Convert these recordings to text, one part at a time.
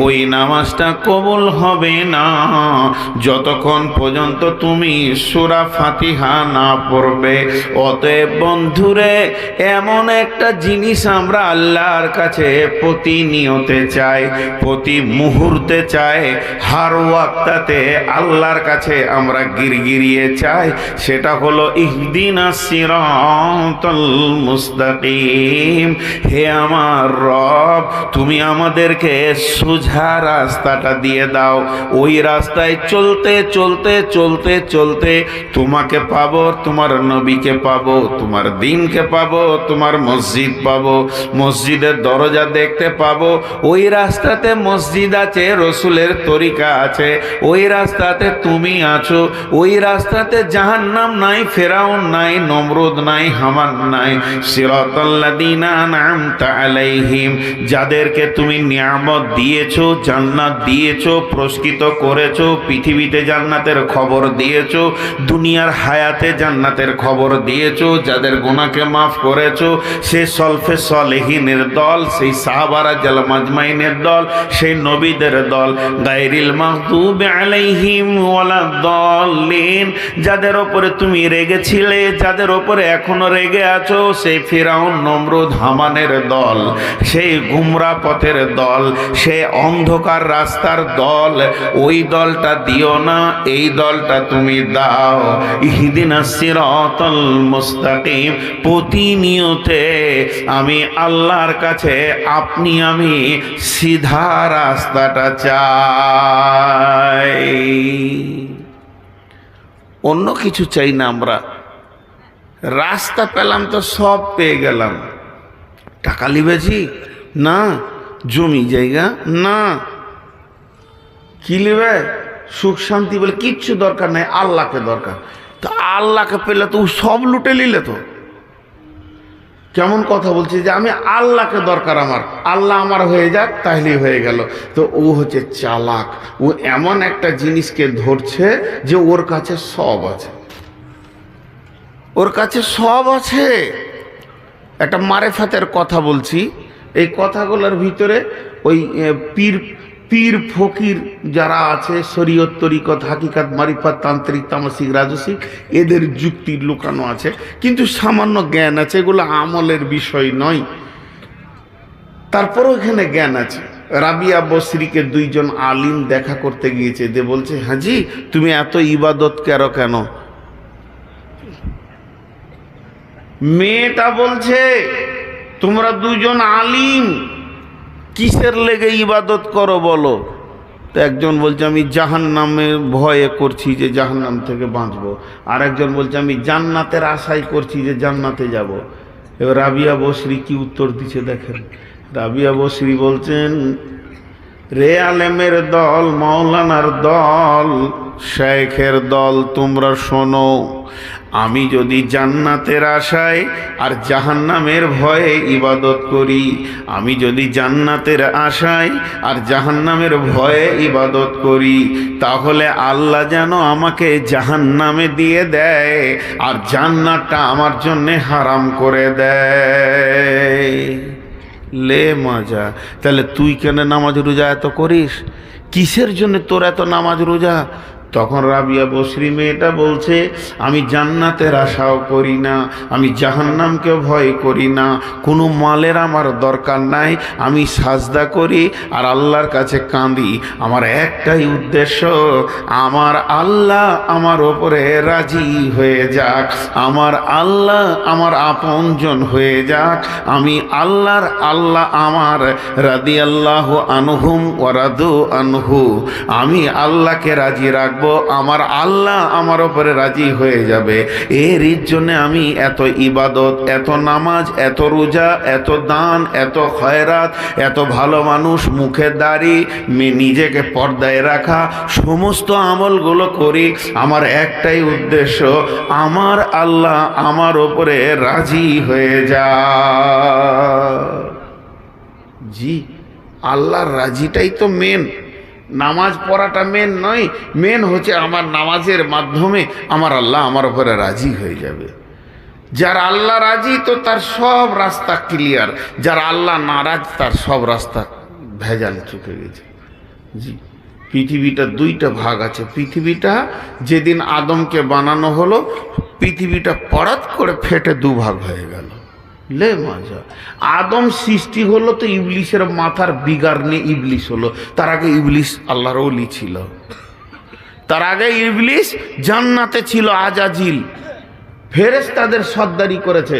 ওই নামাজটা কবুল হবে না যতক্ষণ পর্যন্ত তুমি সূরা ফাতিহা না পড়বে। অতএব বন্ধুরে, এমন একটা জিনিস আমরা আল্লাহর কাছে প্রতিনিয়তে চাই, প্রতি মুহূর্তে চাই, হার ওয়াক্তাতে আল্লাহর কাছে আমরা গিরগিরিয়ে চাই, সেটা হলো ইহদিনাস সিরাতাল মুস্তাকিম। হে আমার রব, তুমি আমাদেরকে সোজা রাস্তাটা দিয়ে দাও। ওই রাস্তায় চলতে চলতে চলতে চলতে তোমাকে পাবো, তোমার নবীকে পাবো, তোমার দ্বীনকে পাবো, তোমার মসজিদ পাবো, মসজিদের দরজা দেখতে পাবো। ওই রাস্তাতে মসজিদ আছে, রসুলের তরিকা আছে, ওই রাস্তাতে তুমি আছো। ওই রাস্তাতে জাহান্নাম নাই, ফেরাউন নাই, নমরুদ নাই, হামান নাই। সিরাতাল্লাযীনা আন'আমতা আলাইহিম, যাদেরকে তুমি নিয়ামত দিয়েছো, জান্নাত দিয়েছো, পুরস্কৃত করেছো, পৃথিবীতে জান্নাতের খবর দিয়েছো, দুনিয়ার হায়াতে জান্নাতের খবর দিয়েছো, যাদের গুনাহকে মাফ করেছো, সে সলফে সলেহিনের দল, সেই সাহাবারা জাল মাজমাইনের দল, সেই নবীদের দল, গায়রিল মাগদুবি আলাইহিম ওয়ালাদ-দাল্লিন, যাদের উপরে তুমি রেগেছিলে, যাদের উপরে এখনো রেগে আছো, সেই ফিরাউন, নমরুদ, হামানের দল, সেই গুমরা পথের দল, সে অন্ধকার রাস্তার দল। ওই দলটা দিও না, এই দলটা তুমি দাও। ইহদিনাস সিরাতাল মুস্তাকিম। প্রতিনিয়তে আমি আল্লাহর কাছে আমি সিধা রাস্তাটা চাই, অন্য কিছু চাই না। আমরা রাস্তা পেলাম তো সব পেয়ে গেলাম। টাকা লিবেছি না, জমি জায়গা না, কি লিবে? সুখ শান্তি বলে কিচ্ছু দরকার নাই, আল্লাহকে দরকার। তো আল্লাহকে পেলে তো সব লুটে নিলে তো। কেমন কথা বলছে যে আমি আল্লাহকে দরকার, আমার আল্লাহ আমার হয়ে যাক, তাহলেই হয়ে গেল। তো ও হচ্ছে চালাক, ও এমন একটা জিনিসকে ধরছে যে ওর কাছে সব আছে, ওর কাছে সব আছে। একটা মারেফাতের কথা বলছি, এই কথাগুলোর ভিতরে ওই পীর ফকির যারা আছে, শরীয়ত, তরিকত, হাকিকাত, মারিফাত, তান্ত্রিক, তামসিক, রাজসিক, এদের যুক্তি লুকানো আছে, কিন্তু সামান্য জ্ঞান আছে, এগুলো আমলের বিষয় নয়। তারপরও এখানে জ্ঞান আছে। রাবিয়া বসরিকে দুইজন আলিম দেখা করতে গিয়েছে, যে বলছে, হাজি তুমি এত ইবাদত কেন? মেয়েটা বলছে, তোমরা দুজন আলিম কিসের লেগে ইবাদত করো বলো? তো একজন বলছে, আমি জাহান্নামের ভয়ে করছি, যে জাহান্নাম থেকে বাঁচবো। আর একজন বলছে, আমি জান্নাতের আশায় করছি, যে জান্নাতে যাব। এবার রাবিয়া বসরি কি উত্তর দিচ্ছে দেখেন। রাবিয়া বসরি বলছেন, রে আলেমের দল, মাওলানার দল, শেখের দল, তোমরা শোনো, আমি যদি জান্নাতের আশায় আর জাহান্নামের ভয়ে ইবাদত করি, আমি যদি জান্নাতের আশায় আর জাহান্নামের ভয়ে ইবাদত করি, তাহলে আল্লাহ যেন আমাকে জাহান্নামে দিয়ে দেয় আর জান্নাতটা আমার জন্যে হারাম করে দেয়। লে মজা। তাহলে তুই কেন নামাজ রোজা এত করিস? কিসের জন্য তোর এত নামাজ রোজা? তখন রাবিয়া বসরি মেয়েটা বলছে, আমি জান্নাতের আশাও করি না, আমি জাহান্নামকে ভয় করি না, কোনো মালের আমার দরকার নাই, আমি সাজদা করি আর আল্লাহর কাছে কাঁদি। আমার একটাই উদ্দেশ্য, আমার আল্লাহ আমার ওপরে রাজি হয়ে যাক, আমার আল্লাহ আমার আপনজন হয়ে যাক, আমি আল্লাহর আল্লাহ আমার রাদিয়াল্লাহু আনহুম ওয়া রাদু আনহু, আমি আল্লাহকে রাজি রাখবো, আমার আল্লাহ আমার উপরে রাজি হয়ে যাবে। এর জন্য আমি এত ইবাদত, এত নামাজ, এত রোজা, এত দান, এত খয়রাত, এত ভালো মানুষ, মুখে দাড়ি, নিজেকে পর্দায় রাখা, সমস্ত আমলগুলো করি। আমার একটাই উদ্দেশ্য, আমার আল্লাহ আমার উপরে রাজি হয়ে যা। জি, আল্লাহর রাজিটাই তো মেন। নামাজ পড়াটা মেন নয়, মেন হচ্ছে আমার নামাজের মাধ্যমে আমার আল্লাহ আমার উপরে রাজি হয়ে যাবে। যার আল্লাহ রাজি তো তার সব রাস্তা ক্লিয়ার, যার আল্লাহ নারাজ তার সব রাস্তা ভেজাল চুকে গেছে। জি, পৃথিবীটা দুইটা ভাগ আছে। পৃথিবীটা যেদিন আদমকে বানানো হলো, পৃথিবীটা পরাত করে ফেটে দুভাগ হয়ে গেল। লে মজা, আদম সৃষ্টি হলো তো ইবলিসের মাথার বিগার নিয়ে ইবলিস হলো। তার আগে ইবলিস আল্লাহর ওলি ছিল। তার আগে ইবলিস জান্নাতে ছিল, আজাজিল ফেরেশতাদের সর্দারি করেছে।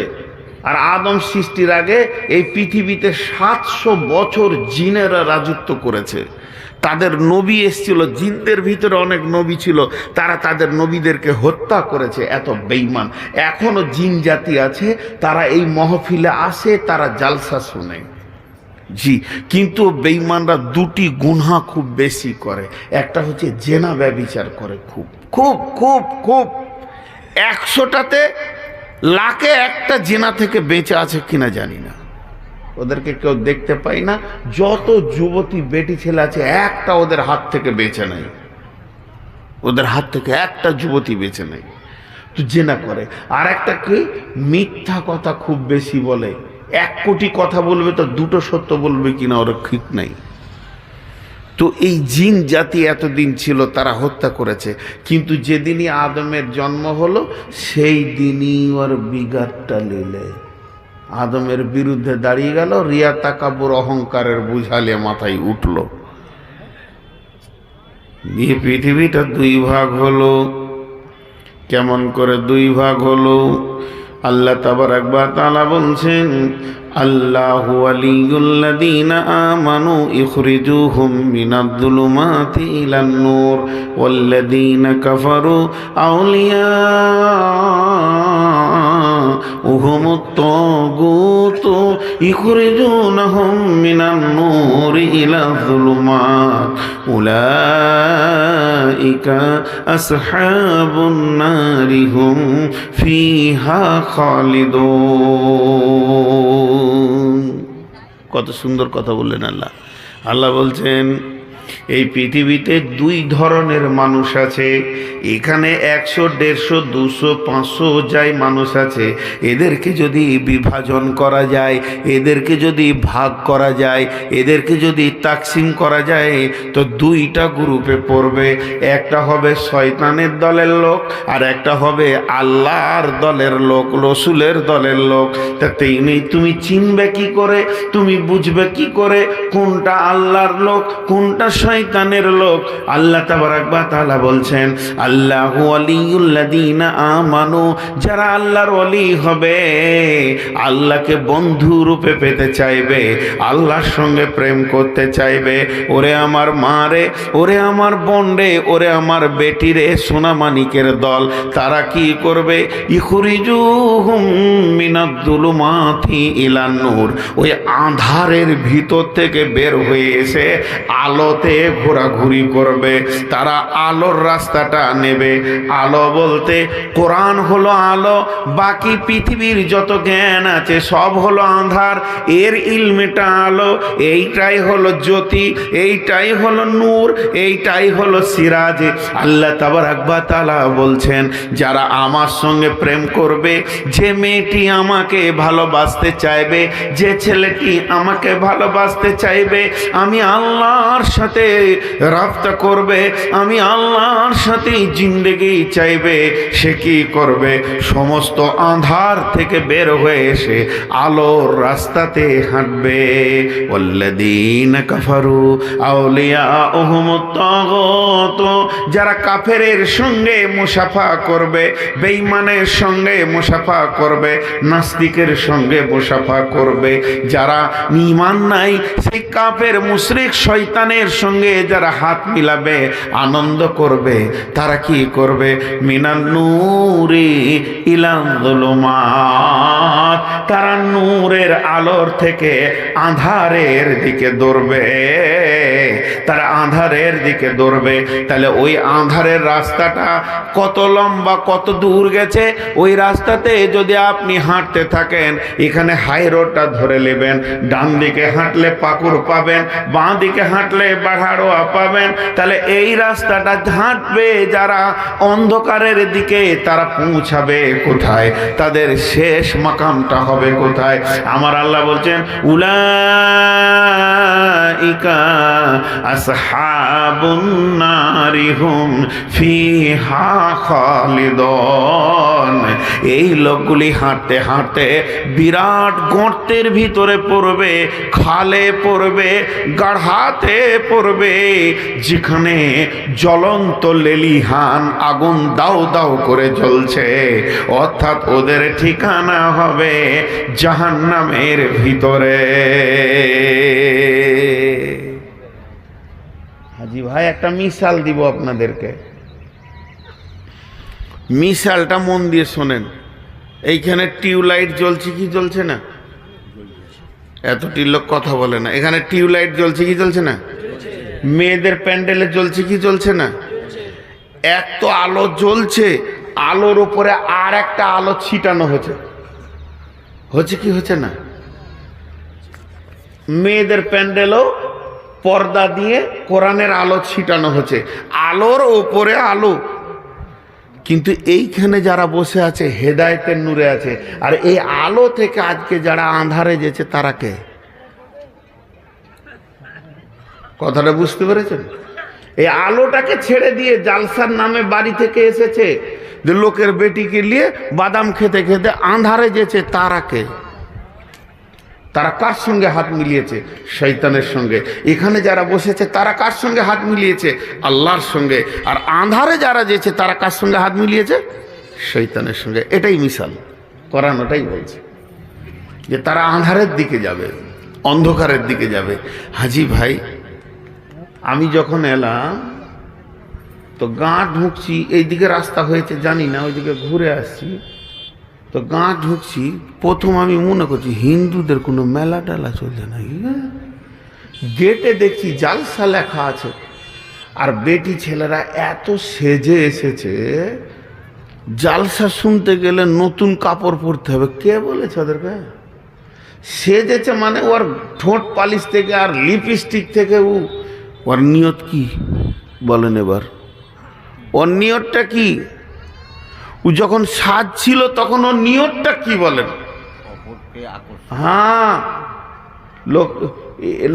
আর আদম সৃষ্টির আগে এই পৃথিবীতে 700 বছর জিনেরা রাজত্ব করেছে। তাদের নবী এসেছিল, জিনদের ভিতরে অনেক নবী ছিল, তারা তাদের নবীদেরকে হত্যা করেছে। এত বেঈমান এখনো জিন জাতি আছে, তারা এই মহফিলে আসে, তারা জালসা শোনে। জি, কিন্তু বেঈমানরা দুটি গুনাহ খুব বেশি করে। একটা হচ্ছে জেনা ব্যভিচার করে, খুব খুব খুব খুব 100টাতে লাখে একটা জেনা থেকে বেঁচে আছে কিনা জানি না, ওদেরকে কেউ দেখতে পাই না। যত যুবতী বেটি ছেলে আছে একটা ওদের হাত থেকে বেঁচে নেই, ওদের হাত থেকে একটা যুবতী বেঁচে নেই, তো জেনা করে। আর একটা কি, মিথ্যা কথা খুব বেশি বলে। 1 কোটি কথা বলবে তো 2টো সত্য বলবে কিনা ওরা ঠিক নাই। তো এই জিন জাতি এতদিন ছিল, তারা হত্যা করেছে। কিন্তু যেদিনই আদমের জন্ম হলো সেই দিনই ওর বিগারটা নিলে আদমের বিরুদ্ধে দাঁড়িয়ে গেল। রিয়া তাকাব্বুর অহংকারের বুঝালে মাথায় উঠল। এই পৃথিবীটা 2 ভাগ হলো। কেমন করে 2 ভাগ হলো? আল্লাহ তাবারাক ওয়া তাআলা বলছেন, আল্লাহু ওয়ালিয়ুল্লাযীনা আমানু ইখরিজুহুম মিনাজ-যুলুমাতি ইলান-নূর ওয়াল্লাযীনা কাফারু আউলিয়াউহুমুত তাগুত ইখরিজুনাহুম মিনান-নূরি ইলায-যুলুমাত উলাইকা আসহাবুন নারি হুম ফিহা খালিদুন। কত সুন্দর কথা বললেন আল্লাহ। আল্লাহ বলছেন এই পৃথিবীতে 2 ধরনের মানুষ আছে। এখানে 100, 150, 200, 500 যাই মানুষ আছে, এদেরকে যদি বিভাজন করা যায়, এদেরকে যদি ভাগ করা যায়, এদেরকে যদি তাকসিম করা যায়, তো 2টা গ্রুপে পড়বে। একটা হবে শয়তানের দলের লোক, আর একটা হবে আল্লাহর দলের লোক, রসুলের দলের লোক। তা তুমি চিনবে কি করে, তুমি বুঝবে কি করে কোনটা আল্লাহর লোক কোনটা শয়তানের লোক? আল্লাহ তাবারাক ওয়া তাআলা বলছেন, আল্লাহু ওয়ালিয়ুল্লাযীনা আমানু, যারা আল্লাহর ওলি হবে, আল্লাহকে বন্ধু রূপে পেতে চাইবে, আল্লাহর সঙ্গে প্রেম করতে চাইবে। ওরে আমার মা রে, ওরে আমার বোন রে, ওরে আমার বেটি রে, সোনামানিকের দল, তারা কি করবে? ইখরিজুহুম মিনাজ-যুলুমাতি ইলান-নূর, ওই আঁধারের ভিতর থেকে বের হয়ে এসে আলোতে ঘোরাঘুরি করবে। তারা আলোর রাস্তাটা নেবে। আলো বলতে কোরআন হলো আলো, বাকি পৃথিবীর যত জ্ঞান আছে সব হলো আঁধার। এর ইলমেটা আলো, এইটাই হলো জ্যোতি, এইটাই হলো নূর, এইটাই হলো সিরাজ। আল্লাহ তাবারাক ওয়া তাআলা বলছেন, যারা আমার সঙ্গে প্রেম করবে, যে মেয়েটি আমাকে ভালোবাসতে চাইবে, যে ছেলেটি আমাকে ভালোবাসতে চাইবে, আমি আল্লাহর সাথে রাবতা করবে, আমি আল্লাহর সাথে জিন্দেগি চাইবে, সে কি করবে? সমস্ত আঁধার থেকে বের হয়ে এসে আলোর রাস্তাতে হাঁটবে। ওয়াল্লাযীনা কাফারু আউলিয়াউহুমুত তাগুত, যারা কাফেরের সঙ্গে মুসাফা করবে, বেঈমানের সঙ্গে মুসাফা করবে, নাস্তিকের সঙ্গে মুসাফা করবে, যারা ঈমান নাই সেই কাফের মুশরিক শয়তানের সঙ্গে যারা হাত মিলাবে, আনন্দ করবে, তারা কি করবে? মিনান নূরি ইলাল যুলুমাত, তারা নূরের আলোর থেকে আঁধারের দিকে দৌড়বে। তারা আঁধারের দিকে দৌড়বে। তাহলে ওই আঁধারের রাস্তাটা কত লম্বা, কত দূর গেছে, ওই রাস্তাতে যদি আপনি হাঁটতে থাকেন, এখানে হাই রোডটা ধরে নেবেন, ডান দিকে হাঁটলে পাকুড় পাবেন, বাঁ দিকে হাঁটলে বাঘাড়োয়া পাবেন। তাহলে এই রাস্তাটা হাঁটবে যারা অন্ধকারের দিকে, তারা পৌঁছাবে কোথায়? তাদের শেষ মাকামটা হবে কোথায়? আমার আল্লাহ বলছেন উলাইকা আসহাবুন নারি হুম ফিহা খালিদুন। এই লোকগুলি হাঁটতে হাঁটতে বিরাট গর্তের ভিতরে পড়বে, খালে পড়বে, গাঢ়াতে পড়বে, যেখানে জ্বলন্ত লেলিহান আগুন দাউ দাউ করে জ্বলছে। অর্থাৎ ওদের ঠিকানা হবে জাহান্নামের ভিতরে। হাজি ভাই একটা মিসাল দিব আপনাদেরকে, মিসালটা মন দিয়ে শোনেন। এইখানে টিউবলাইট জ্বলছে কি জ্বলছে না? এতটি লোক কথা বলে না। এখানে টিউবলাইট জ্বলছে কি জ্বলছে না? মেয়েদের প্যান্ডেলে জ্বলছে কি জ্বলছে না? এক তো আলো জ্বলছে, আলোর উপরে আর একটা আলো ছিটানো হচ্ছে, হচ্ছে কি হচ্ছে না? মেয়েদের প্যান্ডেলও পর্দা দিয়ে কোরআনের আলো ছিটানো হচ্ছে, আলোর ওপরে আলো। কিন্তু এইখানে যারা বসে আছে হেদায়েতের নূরে আছে, আর এই আলো থেকে আজকে যারা আঁধারে যেছে তারা কে? কথাটা বুঝতে পেরেছেন? এই আলোটাকে ছেড়ে দিয়ে জালসার নামে বাড়ি থেকে এসেছে, যে লোকের বেটিকে নিয়ে বাদাম খেতে খেতে আঁধারে যেছে, তারা কে? তারা কার সঙ্গে হাত মিলিয়েছে? শয়তানের সঙ্গে। এখানে যারা বসেছে তারা কার সঙ্গে হাত মিলিয়েছে? আল্লাহর সঙ্গে। আর আঁধারে যারা যেছে তারা কার সঙ্গে হাত মিলিয়েছে? শয়তানের সঙ্গে। এটাই মিসাল, কোরআন ওটাই বলছে যে তারা আঁধারের দিকে যাবে, অন্ধকারের দিকে যাবে। হাজি ভাই, আমি যখন এলাম তো গাঁ ঢুকছি, এইদিকে রাস্তা হয়েছে জানি না, ওইদিকে ঘুরে আসছি তো গাঁ ঢুকছি, প্রথম আমি মনে করছি হিন্দুদের কোনো মেলা টেলা চলছে নাকি। গেটে দেখছি জালসা লেখা আছে, আর বেটি ছেলেরা এত সেজে এসেছে। জালসা শুনতে গেলে নতুন কাপড় পরতে হবে, কে বলেছে ওদেরকে? সেজেছে মানে ওর ঠোঁট পালিশ থেকে আর লিপস্টিক থেকে ওর নিয়ত কি বলেন? এবার ওর নিয়তটা কি? ও যখন সাজ ছিল তখন ওর নিয়তটা কি বলেন? হ্যাঁ, লোক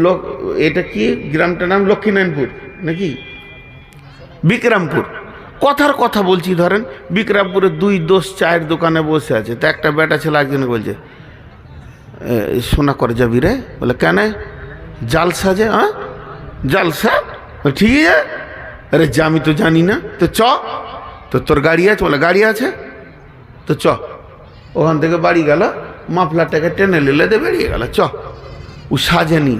লোক এটা কি গ্রামটার নাম? লক্ষ্মীনারায়ণপুর নাকি বিক্রমপুর? কথার কথা বলছি, ধরেন বিক্রমপুরে দুই দোষ চায়ের দোকানে বসে আছে, তো একটা বেটা ছেলে একজনে বলছে সোনা করে যাবি রে? বলে কেন? জালসা যে। হ্যাঁ জালসা, ঠিক আছে। আরে যা, আমি তো জানি না। তো চ, তো তোর গাড়ি আছে? বলে গাড়ি আছে। তো চ। ওখান থেকে বাড়ি গেল, মাফলারটাকে টেনে নিলে দিয়ে বেরিয়ে গেল। চ, ও সাজেনি।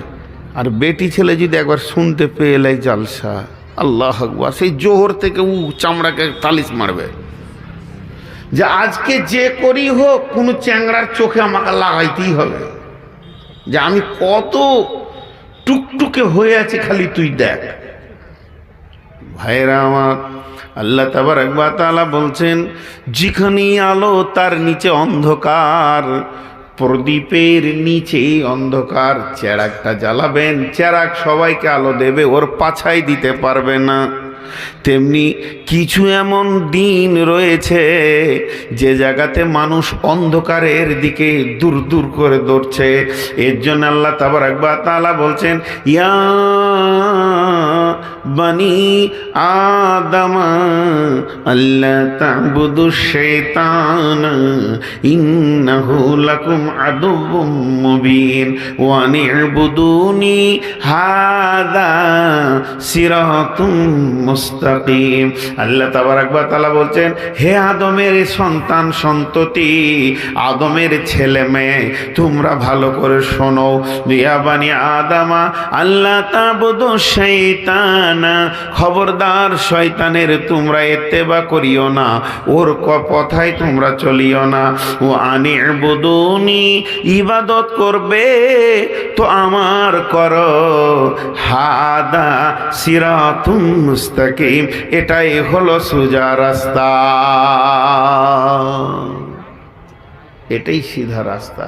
আর বেটি ছেলে যদি একবার শুনতে পেয়ে এলাই জালসা, আল্লাহ আকবার, সেই জোহর থেকে ও চামড়াকে তালিশ মারবে যে আজকে যে করি হোক কোনো চ্যাংড়ার চোখে আমাকে লাগাইতেই হবে, যে আমি কত টুকটুকে হয়ে আছি, খালি তুই দেখ। ভাইরা আমার, আল্লাহ তাবারক ওয়া তাআলা বলছেন যেখানেই আলো তার নিচে অন্ধকার, প্রদীপের নিচে অন্ধকার। চেরাগটা জ্বালাবেন, চেরাগ সবাইকে আলো দেবে, ওর পাছাই দিতে পারবে না। তেমনি কিছু এমন দিন রয়েছে যে জায়গাতে মানুষ অন্ধকারের দিকে দূর দূর করে দৌড়ছে। এর জন্য আল্লাহ তাবারক ওয়া তাআলা বলছেন ইয়া বানি আদম আল্লা তা'বুদু শাইতান ইন্নাহু লাকুম আদুউম মুবিন ওয়া নি'বুদুনি হাযা সিরাতুম মুস্তাকিম। আল্লাহ তাবারক ওয়া তাআলা বলছেন হে আদমের সন্তান সন্ততি, আদমের ছেলে মেয়ে, তোমরা ভালো করে শোনো। ইয়া বানি আদমা আল্লা তা'বুদু শাইতান না, খবরদার শয়তানের তোমরা ইত্তেবা করিও না, ওর কথায় তোমরা চলিও না। ও আনি'বুদুনি, ইবাদত করবে তো আমার করো, হাদা সিরাতুম মুস্তাকিম, এটাই হলো সোজা রাস্তা, এটাই সিধা রাস্তা।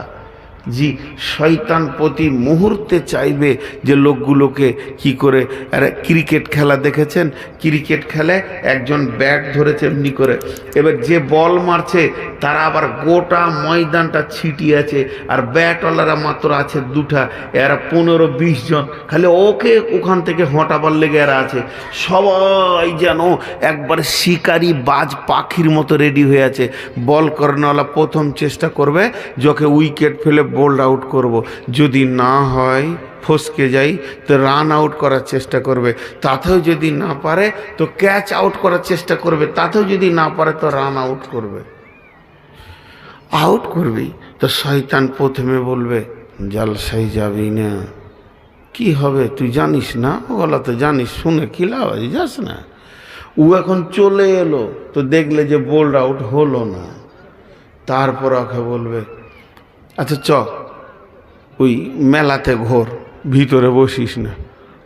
জি, শয়তান প্রতি মুহূর্তে চাইবে যে লোকগুলোকে কি করে, আরে ক্রিকেট খেলা দেখেছেন, ক্রিকেট খেলে একজন ব্যাট ধরেছে এমনি করে, এবার যে বল মারছে তারা আবার গোটা ময়দানটা ছিটিয়ে আছে, আর ব্যাটওয়ালারা মাত্র আছে দুটা, এরা 15-20 জন, খালি ওকে ওখান থেকে হটাবার লেগে এরা আছে। সবাই যেন একবার শিকারি বাজ পাখির মতো রেডি হয়ে আছে। বল করানোওয়ালা প্রথম চেষ্টা করবে যে ওকে উইকেট ফেলে বোল্ড আউট করব, যদি না হয় ফসকে যাই তো রান আউট করার চেষ্টা করবে, তাতেও যদি না পারে তো ক্যাচ আউট করার চেষ্টা করবে, তাতেও যদি না পারে তো রান আউট করবে, আউট করবি। তো শয়তান প্রথমে বলবে জলসাই যাবি না, কি হবে তুই জানিস না, ওগুলা তো জানিস, শুনে কি লাভ আছে, যাস না। ও এখন চলে এলো তো দেখলে যে বোল্ড আউট হলো না, তারপর ওকে বলবে আচ্ছা চ ওই মেলাতে ঘোর, ভিতরে বসিস না,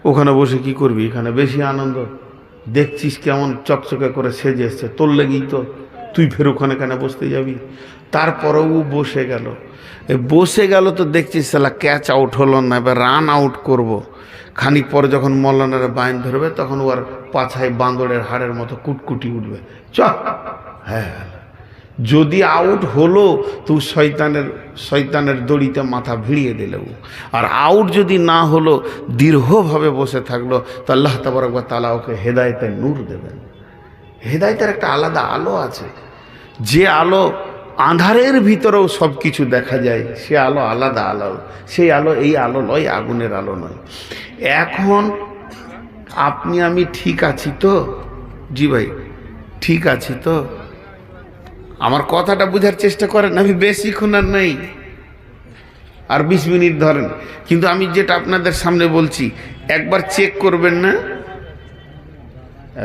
ওখানে বসে কি করবি, এখানে বেশি আনন্দ, দেখছিস কেমন চকচকে করে সেজে এসছে, তোর লেগেই তো, তুই ফের ওখানে কেন বসতে যাবি। তারপরেও ও বসে গেল, বসে গেল তো দেখছিস সালা ক্যাচ আউট হলো না, এবার রান আউট করব। খানিক পরে যখন মল্লানারা বাইন ধরবে তখন ওর পাছায় বান্দরের হাড়ের মতো কুটকুটি উঠবে, চ। হ্যাঁ, যদি আউট হলো তো শয়তানের দড়িতে মাথা ভিড়িয়ে দিল, আর আউট যদি না হলো দীর্ঘভাবে বসে থাকলো তো আল্লাহ তাবারক ওয়া তাআলা ওকে হেদায়েতের নূর দেবেন। হেদায়েতের একটা আলাদা আলো আছে, যে আলো আঁধারের ভিতরেও সব কিছু দেখা যায়, সে আলো আলাদা আলো, সেই আলো এই আলো নয়, আগুনের আলো নয়। এখন আপনি আমি ঠিক আছি তো? জি ভাই, ঠিক আছি তো? আমার কথাটা বোঝার চেষ্টা করেন, আমি বেশিক্ষণ আর নেই, আর 20 মিনিট ধরেন, কিন্তু আমি যেটা আপনাদের সামনে বলছি একবার চেক করবেন না।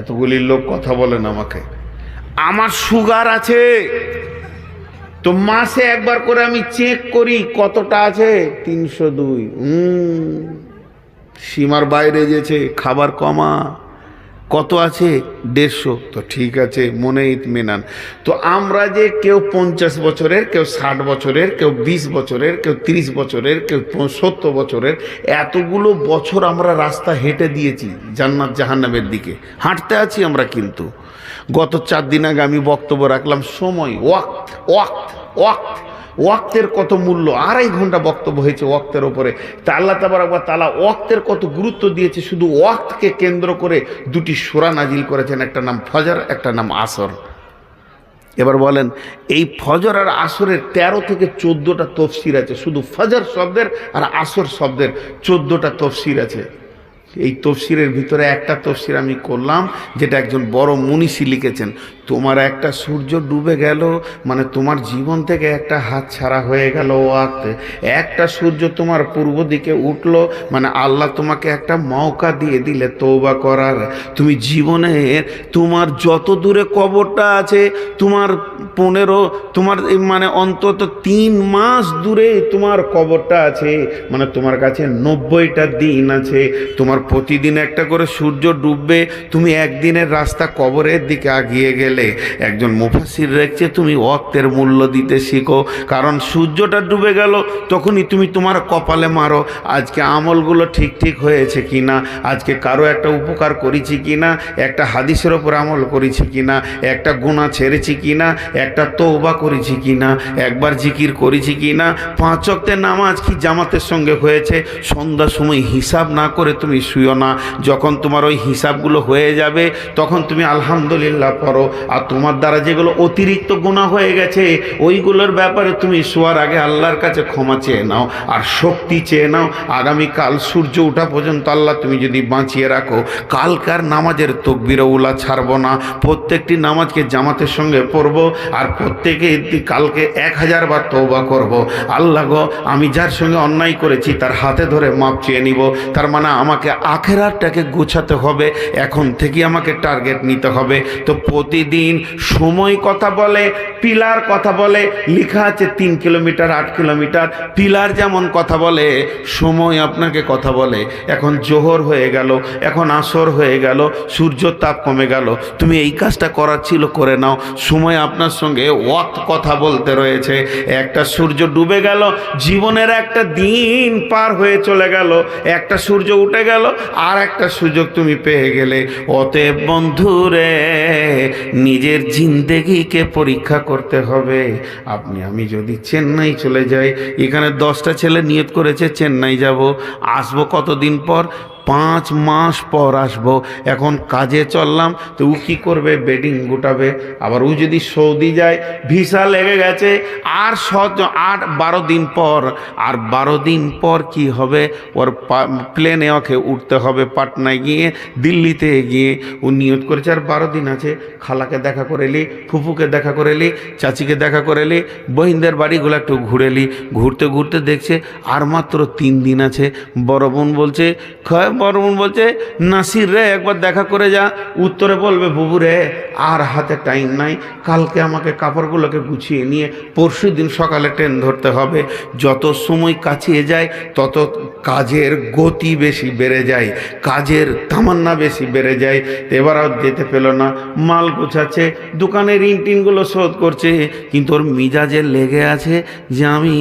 এতগুলি লোক কথা বলেন আমাকে, আমার সুগার আছে তো মাসে একবার করে আমি চেক করি কতটা আছে, 302, সীমার বাইরে যেছে, খাবার কমা। কত আছে, 150, তো ঠিক আছে, মনে ইতমিনান। তো আমরা যে কেউ 50 বছরের, কেউ 60 বছরের, কেউ 20 বছরের, কেউ 30 বছরের, কেউ 70 বছরের, এতগুলো বছর আমরা রাস্তা হেঁটে দিয়েছি জান্নাত জাহান্নামের দিকে, হাঁটতে আছি আমরা। কিন্তু গত 4 দিন আগে আমি বক্তব্য রাখলাম, সময়, ওয়াক্ত ওয়াক্ত ওয়াক্ত, ওয়াক্তের কত মূল্য, 2.5 ঘন্টা বক্তব্য হয়েছে ওয়াক্তের ওপরে। তা আল্লাহ তাবারক ওয়া তাআলা ওয়াক্তের কত গুরুত্ব দিয়েছে, শুধু ওয়াক্তকে কেন্দ্র করে 2টি সূরা নাজিল করেছেন, একটা নাম ফজর, একটা নাম আসর। এবার বলেন, এই ফজর আর আসরের 13 থেকে 14টা তফসির আছে, শুধু ফজর শব্দের আর আসর শব্দের 14টা তফসির আছে। এই তফসিরের ভিতরে একটা তফসির আমি করলাম, যেটা একজন বড় মুনিশি লিখেছেন, তোমার একটা সূর্য ডুবে গেল মানে তোমার জীবন থেকে একটা হাত ছাড়া হয়ে গেল ওয়াক্ত। একটা সূর্য তোমার পূর্ব দিকে উঠলো মানে আল্লাহ তোমাকে একটা মৌকা দিয়ে দিলে তওবা করার। তুমি জীবনে তোমার যত দূরে কবরটা আছে, তোমার 15 তোমার মানে অন্তত 3 মাস দূরে তোমার কবরটা আছে, মানে তোমার কাছে 90টা দিন আছে। তোমার প্রতিদিন একটা করে সূর্য ডুববে, তুমি একদিনের রাস্তা কবরের দিকে আগিয়ে গেলে। একজন মুফাসসির লিখছে, তুমি ওয়াক্তের মূল্য দিতে শিখো, কারণ সূর্যটা ডুবে গেল তখনই তুমি তোমার কপালে মারো, আজকে আমলগুলো ঠিক হয়েছে কিনা, আজকে কারো একটা উপকার করেছি কিনা, একটা হাদিসের ওপর আমল করেছি কিনা, একটা গুনাহ ছেড়েছি কিনা, একটা তওবা করেছি কিনা, একবার জিকির করেছি কিনা, 5 ওয়াক্তের নামাজ কি জামাতের সঙ্গে হয়েছে। সন্ধ্যার সময় হিসাব না করে তুমি শুইও না, যখন তোমার ওই হিসাবগুলো হয়ে যাবে তখন তুমি আলহামদুলিল্লাহ পড়ো। আর তোমার দ্বারা যেগুলো অতিরিক্ত গুনাহ হয়ে গেছে ওইগুলোর ব্যাপারে তুমি শোয়ার আগে আল্লাহর কাছে ক্ষমা চেয়ে নাও আর শক্তি চেয়ে নাও। আগামীকাল সূর্য ওঠা পর্যন্ত আল্লাহ তুমি যদি বাঁচিয়ে রাখো, কালকার নামাজের তকবীর উলা ছাড়বো না, প্রত্যেকটি নামাজকে জামাতের সঙ্গে পড়বো, আর প্রত্যেকে কালকে 1000 বার তওবা করব। আল্লাহ গো, আমি যার সঙ্গে অন্যায় করেছি তার হাতে ধরে মাপ চেয়ে নিব। তার মানে আমাকে আখেরাতটাকে গোছাতে হবে, এখন থেকে আমাকে টার্গেট নিতে হবে। তো প্রতিদিন সময় কথা বলে, পিলার কথা বলে, লেখা আছে 3 কিলোমিটার 8 কিলোমিটার, পিলার যেমন কথা বলে সময় আপনাকে কথা বলে। এখন জোহর হয়ে গেল, এখন আসর হয়ে গেল, সূর্য তাপ কমে গেল, তুমি এই কাজটা করার ছিল করে নাও। সময় আপনার সঙ্গে ওয়াক্ত কথা বলতে রয়েছে। একটা সূর্য ডুবে গেল, জীবনের একটা দিন পার হয়ে চলে গেল, একটা সূর্য উঠে গেল, আর একটা সুযোগ তুমি পেয়ে গেলে। অতএব বন্ধুরে, নিজের জিন্দেগিকে পরীক্ষা করতে হবে। আমি যদি চেন্নাই চলে যাই, এখানে 10টা ছেলে নিয়ত করেছে চেন্নাই যাব, আসবো কতদিন পর? 5 মাস পর আসবো। এখন কাজে চললাম, তো ও কী করবে? বেডিং গোটাবে। আবার ও যদি সৌদি যায়, ভিসা লেগে গেছে, আর 12 দিন পর, আর 12 দিন পর কি হবে? ওর প্লেনে ওকে উঠতে হবে পাটনায় গিয়ে, দিল্লিতে গিয়ে। ও নিয়ত করেছে আর 12 দিন আছে, খালাকে দেখা করে এলি, ফুফুকে দেখা করে এলি, চাচিকে দেখা করে এলি, বহিনদের বাড়িগুলো একটু ঘুরে এলি। ঘুরতে ঘুরতে দেখছে আর মাত্র 3 দিন আছে। বড় বোন বলছে নাসির রে, একবার দেখা করে যা। উত্তরে বলবে, বুবু রে আর হাতে টাইম নাই, কালকে আমাকে কাপড়গুলোকে গুছিয়ে নিয়ে পরশু দিন সকালে ট্রেন ধরতে হবে। যত সময় কাছিয়ে যায় তত কাজের গতি বেশি বেড়ে যায়, কাজের তামান্না বেশি বেড়ে যায়। এবার আর যেতে পেল না, মাল গোছাচ্ছে, দোকানের ঋণ টিনগুলো শোধ করছে, কিন্তু ওর মিজাজে লেগে আছে যে আমি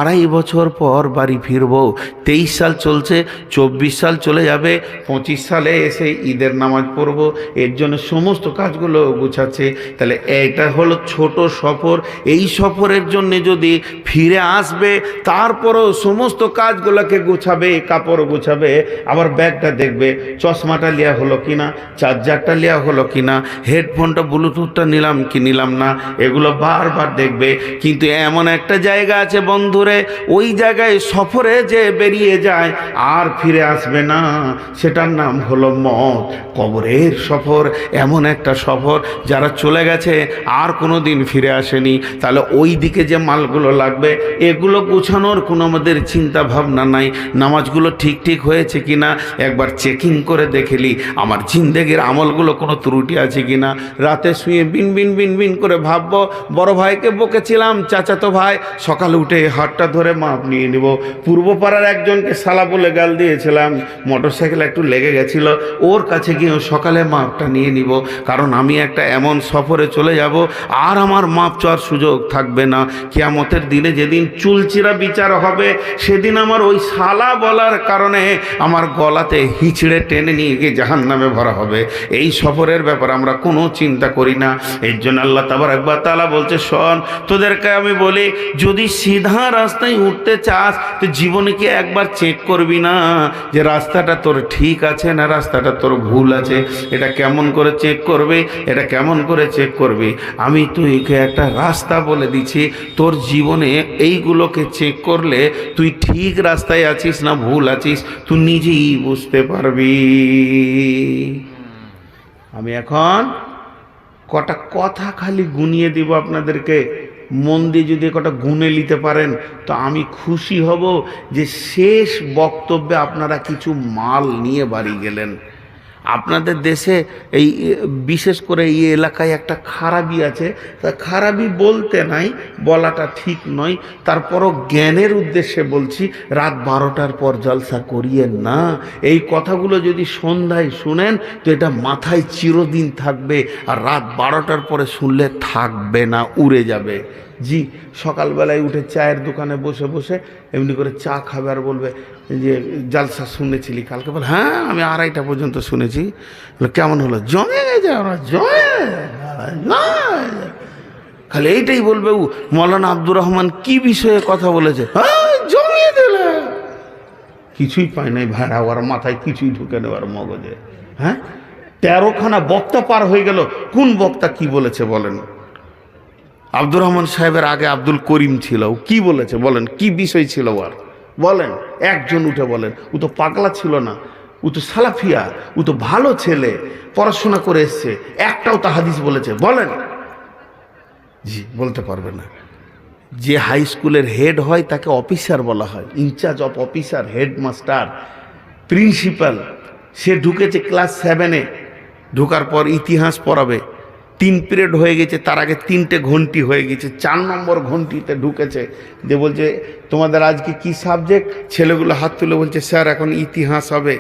2.5 বছর পর বাড়ি ফিরবো। 23 সাল চলছে, 24 সাল চলে যাবে, 25 সালে এসে ঈদের নামাজ পড়ব। এর জন্য সমস্ত কাজগুলো গুছাচ্ছে। তাহলে এটা হলো ছোট সফর। এই সফরের জন্য যদি ফিরে আসবে, তারপরও সমস্ত কাজগুলোকে গুছাবে, কাপড় গুছাবে, আবার ব্যাগটা দেখবে, চশমাটা নেওয়া হলো কিনা, চার্জারটা নেওয়া হলো কিনা, হেডফোনটা ব্লুটুথটা নিলাম কি নিলাম না, এগুলো বারবার দেখবে। কিন্তু এমন একটা জায়গা আছে বন্ধুরে, ওই জায়গায় সফরে যে বেরিয়ে যায় আর ফিরে আসবে না, সেটার নাম হলো মত। কবরের সফর এমন একটা সফর, যারা চলে গেছে আর কোনো দিন ফিরে আসেনি। তাহলে ওই দিকে যে মালগুলো লাগবে, এগুলো গুছানোর কোনো আমাদের চিন্তা ভাবনা নাই। নামাজগুলো ঠিক হয়েছে কিনা একবার চেকিং করে দেখেলি, আমার জিন্দেগির আমলগুলো কোনো ত্রুটি আছে কিনা। রাতে শুয়ে বিন বিন বিন বিন করে ভাববো, বড় ভাইকে বকেছিলাম, চাচাতো ভাই, সকালে উঠে হাতটা ধরে মাপ নিয়ে নিব। পূর্বপাড়ার একজনকে সালা বলে গাল দিয়েছিলাম, মোটরসাইকেল একটু লেগে গেছিল, ওর কাছে গিয়ে সকালে মাপটা নিয়ে নিব। কারণ আমি একটা এমন সফরে চলে যাব, আর আমার মাপ চাওয়ার সুযোগ থাকবে না। কিয়ামতের দিনে যেদিন চুলচিরা বিচার হবে, সেদিন আমার ওই সালা বলার কারণে আমার গলাতে হিচড়ে টেনে নিয়ে গিয়ে জাহান্নামে ভরা হবে। এই সফরের ব্যাপারে আমরা কোনো চিন্তা করি না। এর জন্য আল্লাহ তাবারক ওয়া তাআলা বলছে, শোন, তোদেরকে আমি বলি, যদি সিধা রাস্তায় উঠতে চাস, তো জীবনে কি একবার চেক করবি না যে রাস্তাটা তোর ঠিক আছে না রাস্তাটা তোর ভুল আছে? এটা কেমন করে চেক করবি? এটা কেমন করে চেক করবি? আমি তুইকে একটা রাস্তা বলে দিচ্ছি, তোর জীবনে এইগুলোকে চেক করলে তুই ঠিক রাস্তায় আছিস না ভুল আছিস, তুই নিজেই বুঝতে পারবি। আমি এখন কটা কথা খালি গুনিয়ে দিব আপনাদেরকে, মন দিয়ে যদি কটা গুনে নিতে পারেন তো আমি খুশি হব যে শেষ বক্তব্যে আপনারা কিছু মাল নিয়ে বাড়ি গেলেন। আপনাদের দেশে এই বিশেষ করে এই এলাকায় একটা খারাপই আছে, তা খারাপই বলতে নাই, বলাটা ঠিক নয়, তারপরও জ্ঞানের উদ্দেশ্যে বলছি, রাত 12টার পর জলসা করিয়েন না। এই কথাগুলো যদি সন্ধ্যায় শুনেন তো এটা মাথায় চিরদিন থাকবে, আর রাত 12টার পরে শুনলে থাকবে না, উড়ে যাবে। জি, সকালবেলায় উঠে চায়ের দোকানে বসে বসে এমনি করে চা খাবে আর বলবে যে জালসা শুনেছিলি কালকে? বলে হ্যাঁ, আমি 2:30 পর্যন্ত শুনেছি। কেমন হলো? জমে গেছে, আমরা জমে খালি এইটাই বলবে। মৌলানা আব্দুর রহমান কি বিষয়ে কথা বলেছে? হ্যাঁ, জমিয়ে দিলে কিছুই পায় নাই ভাড়া, ওর মাথায় কিছুই ঢুকে নেওয়ার মগজে। হ্যাঁ, 13খানা বক্তা পার হয়ে গেল, কোন বক্তা কি বলেছে বলেন? আব্দুর রহমান সাহেবের আগে আব্দুল করিম ছিল, ও কি বলেছে বলেন? কি বিষয় ছিল আর বলেন? একজন উঠে বলেন। ও তো পাগলা ছিল না, ও তো সালাফিয়া, ও তো ভালো ছেলে, পড়াশোনা করে এসছে, একটাও তা হাদিস বলেছে বলেন? জি, বলতে পারবে না। যে হাই স্কুলের হেড হয় তাকে অফিসার বলা হয়, in charge of officer, headmaster. Principal, সে ঢুকেছে ক্লাস 7-এ, ঢোকার পর ইতিহাস পড়াবে, 3 পিরিয়ড হয়ে গেছে, তার আগে 3টে ঘন্টি হয়ে গেছে, 4 নম্বর ঘন্টিতে ঢুকেছে। দিয়ে বলছে তোমাদের আজকে কি সাবজেক্ট? ছেলেগুলো হাত তুলে বলছে স্যার এখন ইতিহাস হবে,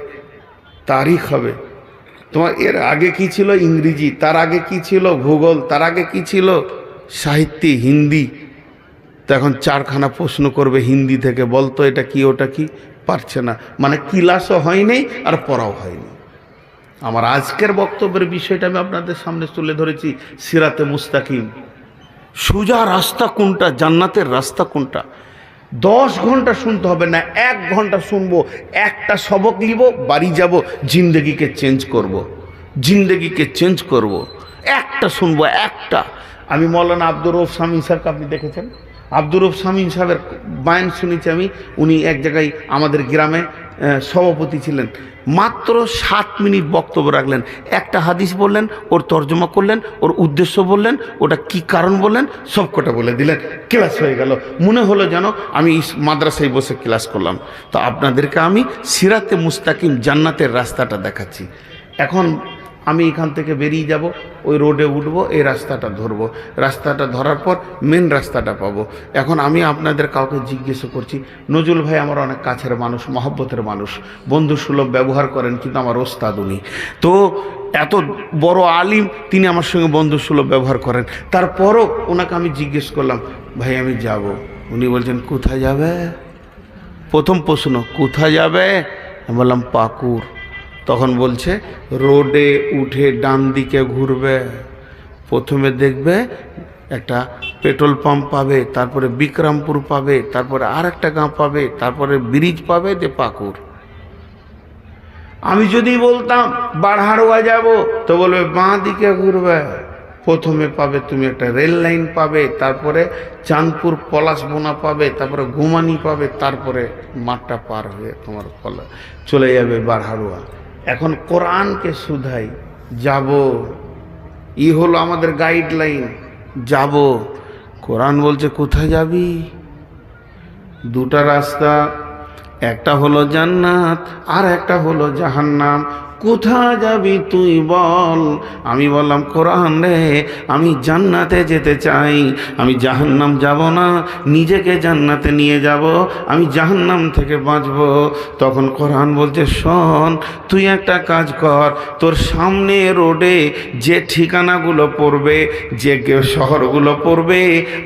তারিখ হবে। তোমার এর আগে কি ছিল? ইংরেজি। তার আগে কি ছিল? ভূগোল। তার আগে কি ছিল? সাহিত্য, হিন্দি। তো এখন 4খানা প্রশ্ন করবে হিন্দি থেকে, বলতো এটা কি ওটা কি, পারছে না। মানে ক্লাসও হয়নি আর পড়াও হয়নি। আমার আজকের বক্তব্যের বিষয়টা আমি আপনাদের সামনে তুলে ধরেছি সিরাতে মুস্তাকিম। সোজা রাস্তা কোনটা, জান্নাতের রাস্তা কোনটা। 10 ঘন্টা শুনতে হবে না, 1 ঘন্টা শুনবো, একটা সবক নিব, বাড়ি যাব, জিন্দগিকে চেঞ্জ করব, জিন্দগিকে চেঞ্জ করব। একটা শুনবো, একটা। আমি মৌলানা আব্দুর রউফ শামীম সাহেবকে আপনি দেখেছেন? আব্দুর রউফ শামীম সাহেবের বায়ান শুনেছি আমি। উনি এক জায়গায় আমাদের গ্রামে সভাপতি ছিলেন। মাত্র 7 মিনিট বক্তব্য রাখলেন, একটা হাদিস বললেন, ওর তর্জমা করলেন, ওর উদ্দেশ্য বললেন, ওটা কি কারণ বললেন, সব কটা বলে দিলেন। ক্লাস হয়ে গেল। মনে হলো যেন আমি মাদ্রাসায় বসে ক্লাস করলাম। তো আপনাদেরকে আমি সিরাতে মুস্তাকিম, জান্নাতের রাস্তাটা দেখাচ্ছি। এখন আমি এখান থেকে বেরিয়ে যাব, ওই রোডে উঠবো, এই রাস্তাটা ধরবো, রাস্তাটা ধরার পর মেন রাস্তাটা পাবো। এখন আমি আপনাদের কাউকে জিজ্ঞেস করছি, নজরুল ভাই আমার অনেক কাছের মানুষ, মহব্বতের মানুষ, বন্ধু সুলভ ব্যবহার করেন, কিন্তু আমার ওস্তাদ উনি। তো এত বড় আলিম, তিনি আমার সঙ্গে বন্ধু সুলভ ব্যবহার করেন। তারপরও ওনাকে আমি জিজ্ঞেস করলাম, ভাই আমি যাব। উনি বলছেন কোথায় যাবে? প্রথম প্রশ্ন, কোথায় যাবে? আমি বললাম পাকুড়। তখন বলছে রোডে উঠে ডান দিকে ঘুরবে, প্রথমে দেখবে একটা পেট্রোল পাম্প পাবে, তারপরে বিক্রমপুর পাবে, তারপরে আর একটা গাঁ পাবে, তারপরে ব্রিজ পাবে, যে পাকুড়। আমি যদি বলতাম বারহারোয়া যাব, তো বলবে বাঁ দিকে ঘুরবে, প্রথমে পাবে তুমি একটা রেল লাইন পাবে, তারপরে চাঁদপুর পলাশবোনা পাবে, তারপরে ঘুমানি পাবে, তারপরে মাঠটা পার হয়ে তোমার চলে যাবে বারহারোয়া। এখন কোরআনকে শুধাই, যাব, ই হলো আমাদের গাইডলাইন, যাব। কোরআন বলছে কোথায় যাবি? 2টা রাস্তা, একটা হলো জান্নাত আর একটা হলো জাহান্নাম। কোথায় যাবি তুই বল? আমি বললাম কোরআন রে, আমি জান্নাতে যেতে চাই, আমি জাহান্নাম যাব না, নিজেকে জান্নাতে নিয়ে যাব, আমি জাহান্নাম থেকে বাঁচব। তখন কোরআন বলছে শোন, তুই একটা কাজ কর, তোর সামনে রোডে যে ঠিকানাগুলো পড়বে, যে শহরগুলো পড়বে,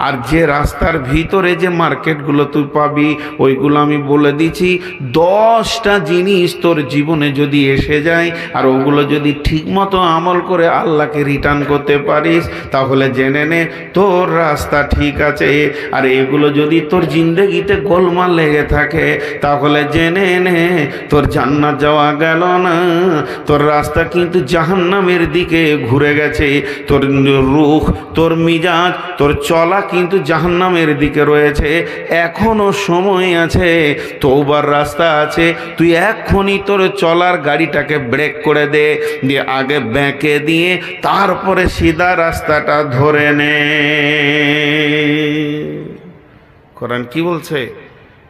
আর যে রাস্তার ভিতরে যে মার্কেটগুলো তুই পাবি, ওইগুলো আমি বলে দিচ্ছি। 10টা জিনিস তোর জীবনে যদি এসে যায় আর ওগুলো যদি ঠিকমতো আমল করে আল্লাহকে রিটার্ন করতে পারিস, তাহলে জেনে নে তোর রাস্তা ঠিক আছে। আর এগুলো যদি তোর জিন্দগিতে গোলমাল লেগে থাকে, তাহলে জেনে নে তোর জান্নাত যাওয়া গেল না, তোর রাস্তা কিন্তু জাহান্নামের দিকে ঘুরে গেছে। তোর রূহ, তোর মিজাজ, তোর চলা কিন্তু জাহান্নামের দিকে রয়েছে। এখনো সময় আছে, তওবার রাস্তা আছে। তুই এখনই তোর চলার গাড়িটাকে ব্রেক করে দে, দিয়ে আগে ব্যাঁকে দিয়ে তারপরে সিধা রাস্তাটা ধরে নে। কোরআন কি বলছে?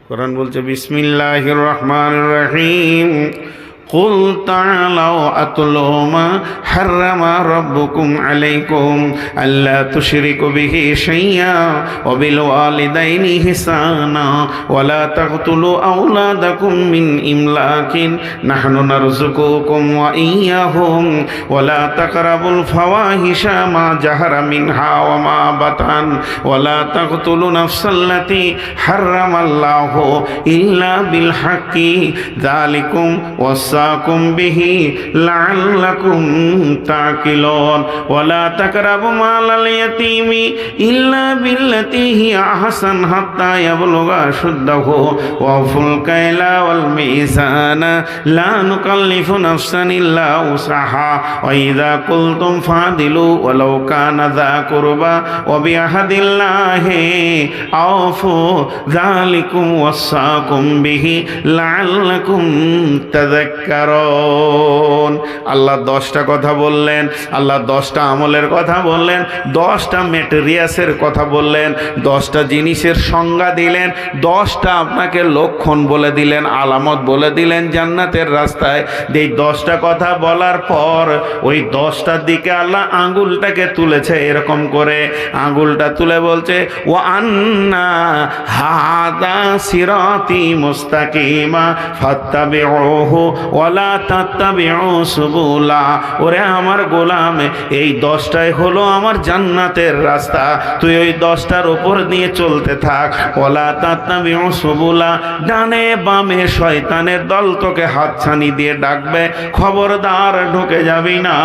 কোরআন বলছে বিসমিল্লাহির রহমানির রহিম, قل تعالوا أتلوا ما حرم ربكم عليكم ألا تشركوا به شيئا وبالوالدين إحسانا ولا تقتلوا أولادكم من إملاق نحن نرزقكم وإياهم ولا تقربوا الفواحش ما ظهر منها وما بطن ولا تقتلوا نفس التي حرم الله إلا بالحق ذلكم وصاكم به لعلكم تعقلون ولا تقربوا مال اليتيم إلا بالتي هي أحسن حتى يبلغ أشده وأوفوا الكيل والميزان لا نكلف نفسا إلا وسعها وإذا قلتم فاعدلوا ولو كان ذا قربى وبعهد الله أوفوا ذلكم وصاكم به لعلكم تذكرون। তাযাক্কারুন। আল্লাহ 10টা কথা বললেন, আল্লাহ 10টা আমলের কথা বললেন, 10টা ম্যাটেরিয়ালসের কথা বললেন, 10টা জিনিসের সংজ্ঞা দিলেন, 10টা আপনাকে লক্ষণ বলে দিলেন, আলামত বলে দিলেন জান্নাতের রাস্তায়। এই 10টা কথা বলার পর ওই 10টার দিকে আল্লাহ আঙ্গুলটাকে তুলেছে, এরকম করে আঙ্গুলটা তুলে বলছে, ও আন্না হাদা সিরাতি মুস্তাকিমা ফাত্তাবিউহু ওয়ালা তাত্তাবিউ সুবুলা। ওরে আমার গোলাম, এই 10টাই হলো আমার জান্নাতের রাস্তা, তুই ওই 10টার উপর নিয়ে চলতে থাক। ওয়ালা তাত্তাবিউ সুবুলা, ডানে বামে শয়তানের দল তোকে হাতছানি দিয়ে ডাকবে, খবরদার ঢুকে যাবি না।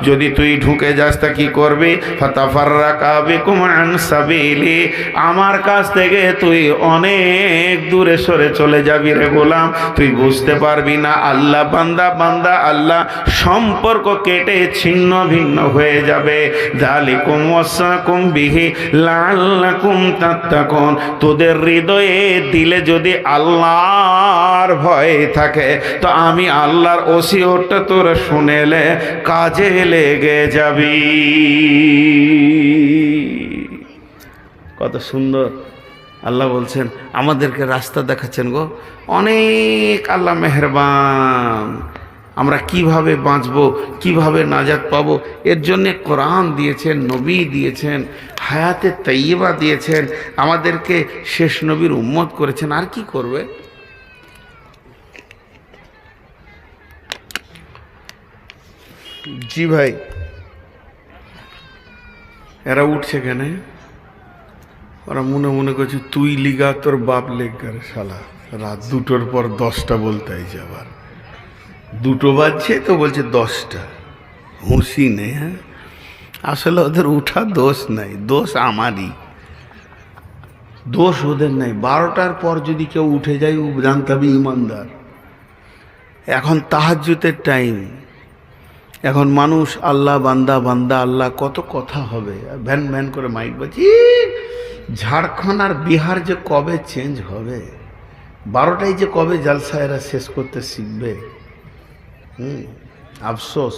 যদি তুই ঢুকে যাস তা কি করবি? ফাতাফাররাকা বিকুম আন সাবিলি, আমার কাছ থেকে তুই অনেক দূরে সরে চলে যাবি রে গোলাম, তুই বুঝতে পারবি না। আল্লাহ বান্দা বান্দা আল্লাহ সম্পর্ক কেটে ছিন্ন ভিন্ন হয়ে যাবে। যালিকুম ওয়াসাকুম বিহি লাআল্লাকুম তাত্তাকুন, তোদের হৃদয়ে দিলে যদি আল্লাহর ভয় থাকে তো আমি আল্লাহর ওসিয়তটা তোরা শুনেলে কাজে লেগে যাবি। কত সুন্দর আল্লাহ বলছেন, আমাদেরকে রাস্তা দেখাচ্ছেন গো, অনেক আল্লাহ মেহেরবান। আমরা কিভাবে বাঁচবো, কিভাবে নাজাত পাবো, এর জন্যে কোরআন দিয়েছেন, নবী দিয়েছেন, হায়াতে তাইয়্যিবা দিয়েছেন, আমাদেরকে শেষ নবীর উম্মত করেছেন। আর কি করবে? জি ভাই, এরা উঠছে কেন? ওরা মনে মনে করছে তুই লিগা তোর বাপ লেগার শালা, রাত 2টোর পর 10টা বলতে আইছে, আবার 2টো বাজছে তো বলছে 10টা। হুঁশি নেই। হ্যাঁ, আসলে ওদের উঠা দোষ নাই, দোষ আমারই, দোষ ওদের নাই। 12টার পর যদি কেউ উঠে যায় ও জানতে হবে ইমানদার। এখন তাহাজ্জুদের টাইম, এখন মানুষ আল্লাহ বান্দা বান্দা আল্লাহ, কত কথা হবে, ভ্যান ভ্যান করে মাইক বাজি। ঝাড়খণ্ড আর বিহার যে কবে চেঞ্জ হবে, 12টায় যে কবে জালসা এরা শেষ করতে শিখবে। আফসোস,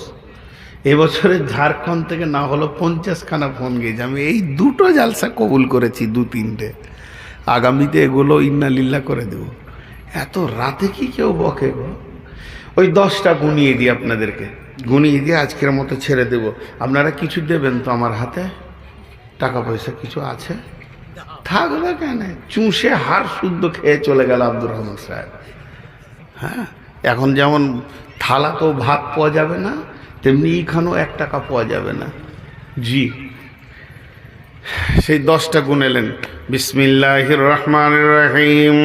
এবছরে ঝাড়খণ্ড থেকে না হলো 50খানা ফোন গিয়েছে, আমি এই 2টো জালসা কবুল করেছি, 2-3টে, আগামীতে এগুলো ইন্নালিল্লা করে দেব। এত রাতে কি কেউ বকে গো? ওই 10টা গুনিয়ে দিই আপনাদেরকে, গুনিয়ে দিয়ে আজকের মতো ছেড়ে দেব। আপনারা কিছু দেবেন তো আমার হাতে? টাকা পয়সা কিছু আছে? থাকবে কেন? চুষে হাড় শুদ্ধ খেয়ে চলে গেল আব্দুর রহমান সাহেব। হ্যাঁ, এখন যেমন থালাতেও ভাত পাওয়া যাবে না, তেমনি এখানেও 1 টাকা পাওয়া যাবে না। জি, সেই 10টা গুনেলেন। বিসমিল্লাহির রহমানির রহিম।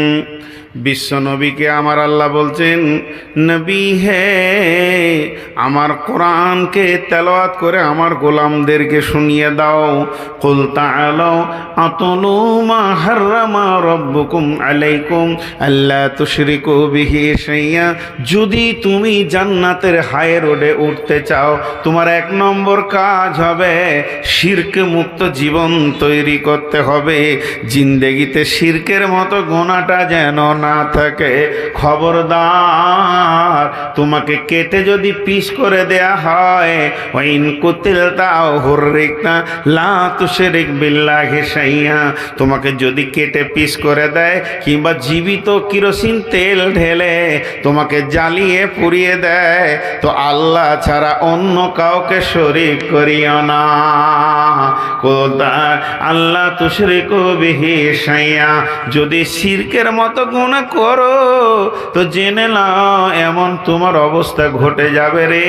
বিশ্ব নবীকে আমার আল্লাহ বলছেন, নবী হে, আমার কোরআনকে তেলাওয়াত করে আমার গোলামদেরকে শুনিয়ে দাও। কুল তাআলাউ আতুলু মা হাররামা রাব্বুকুম আলাইকুম আল্লা তুশরিকু বিহি শাইয়া। যদি তুমি জান্নাতের হাই রোডে উঠতে চাও, তোমার 1 নম্বর কাজ হবে শিরক মুক্ত জীবন তৈরি করতে হবে। জিন্দেগিতে শিরকের মতো গুনাহটা যেন না থাকে। খবরদার, তোমাকে কেটে যদি পিস করে দেয়া হয়, ওয়াইন কুতিলতা হুররিকতা লা তুশরিক বিল্লাহি শাইয়া, তোমাকে যদি কেটে পিস করে দেয় কিংবা জীবিত কিরোসিন তেল ঢেলে তোমাকে জ্বালিয়ে পুড়িয়ে দেয়, তো আল্লাহ ছাড়া অন্য কাউকে শরীক করিও না। কোথায় আল্লাহ তুশরিকু বিহি শাইয়া, যদি শিরকের মতো গুনাহ করো তো জেনে নাও এমন তোমার অবস্থা ঘটে যাবে রে,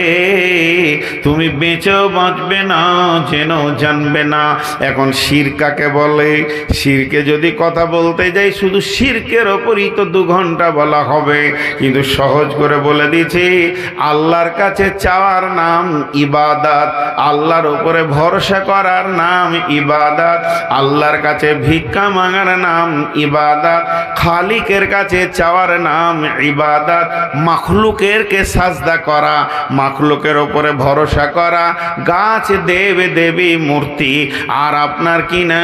তুমি বেঁচেও বাঁচবে না, জেনেও জানবে না। এখন শিরক কাকে বলে? শিরকে যদি কথা বলতে যাই শুধু শিরকের ওপরই তো 2 ঘন্টা বলা হবে, কিন্তু সহজ করে বলে দিয়েছি, আল্লাহর কাছে চাওয়ার নাম ইবাদত, আল্লাহর উপরে ভরসা করার নাম ইবাদত, আল্লাহর কাছে ভিক্ষা মাঙার নাম ইবাদত, খালিকের কাছে চাওয়ার নাম ইবাদত, মাখলুকের কে সাজদা করা, মাখলুকের ওপরে ভরসা করা, গাছ দেব দেবী মূর্তি আর আপনার কি না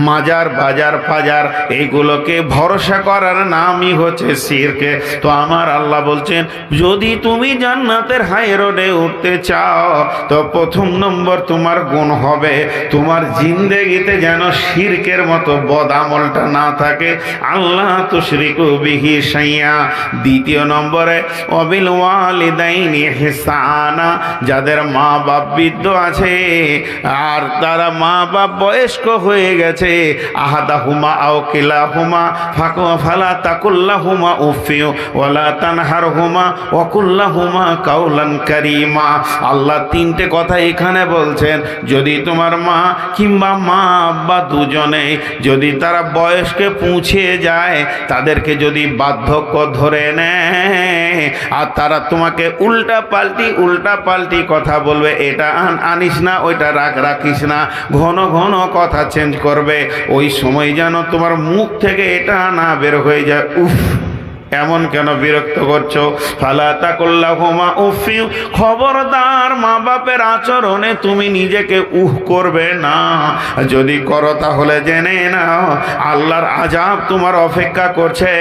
মাজার বাজার ফাজার এইগুলোকে ভরসা করার নামই হচ্ছে শিরক। তো আমার আল্লাহ বলছেন যদি তুমি জান্নাতের হাই রোডে উঠতে চাও তো প্রথম নম্বর তোমার গুণ হবে তোমার জিন্দেগিতে যেন শিরকের মতো বদ আমলটা না থাকে, আল্লাহ তুশরিকু বিহি শাইয়া। দ্বিতীয় নম্বরে অবিল ওয়ালিদাইনি ইহসানা, যাদের মা বাপ বৃদ্ধ আছে আর তারা মা বাপ বয়স্ক হয়ে গেছে, আহাদাহুমা আও কিলাহুমা ফালা তাকুল্লাহুমা উফিউ ওয়ালা তানহারহুমা ওয়া কুল্লাহুমা কাওলান কারীমা। আল্লাহ তিনটে কথা এখানে বলছেন, যদি তোমার মা কিংবা মা আব্বা দুজনে যদি তারা বয়সকে পৌঁছে যায়, তাদেরকে যদি বার্ধক্য ধরে নেয় আর তারা তোমাকে উল্টা পাল্টি কথা বলবে, এটা আনিস না, ওইটা রাখিস না, ঘন ঘন কথা চেঞ্জ করবে, ওই সময় যেন তোমার মুখ থেকে এটা না বের হয়ে যায়, উফ এমন কেন বিরক্ত করছো। ফালা তাকুল্লাহুমা উফিউ, খবরদার মা বাপের আচরণে তুমি নিজেকে করবে না, যদি করো তাহলে জেনে নাও আল্লাহর আযাব তোমার অপেক্ষা করছে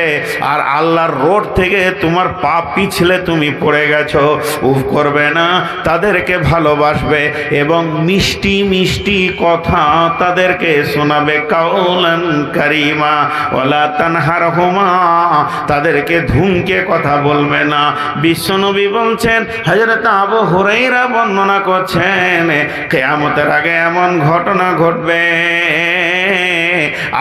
আর আল্লাহর রোড থেকে তোমার পা পিছলে তুমি পড়ে গেছো। করবে না, তাদেরকে ভালোবাসবে এবং মিষ্টি মিষ্টি কথা তাদেরকে শোনাবে, কাওলান কারীমা। ওয়ালা তানহারহুমা, তাদের ধুমকে কথা বলবে না। বিশ্বনবী বলছেন, হযরত আবু হুরায়রা বর্ণনা করছেন, কিয়ামতের আগে এমন ঘটনা ঘটবে,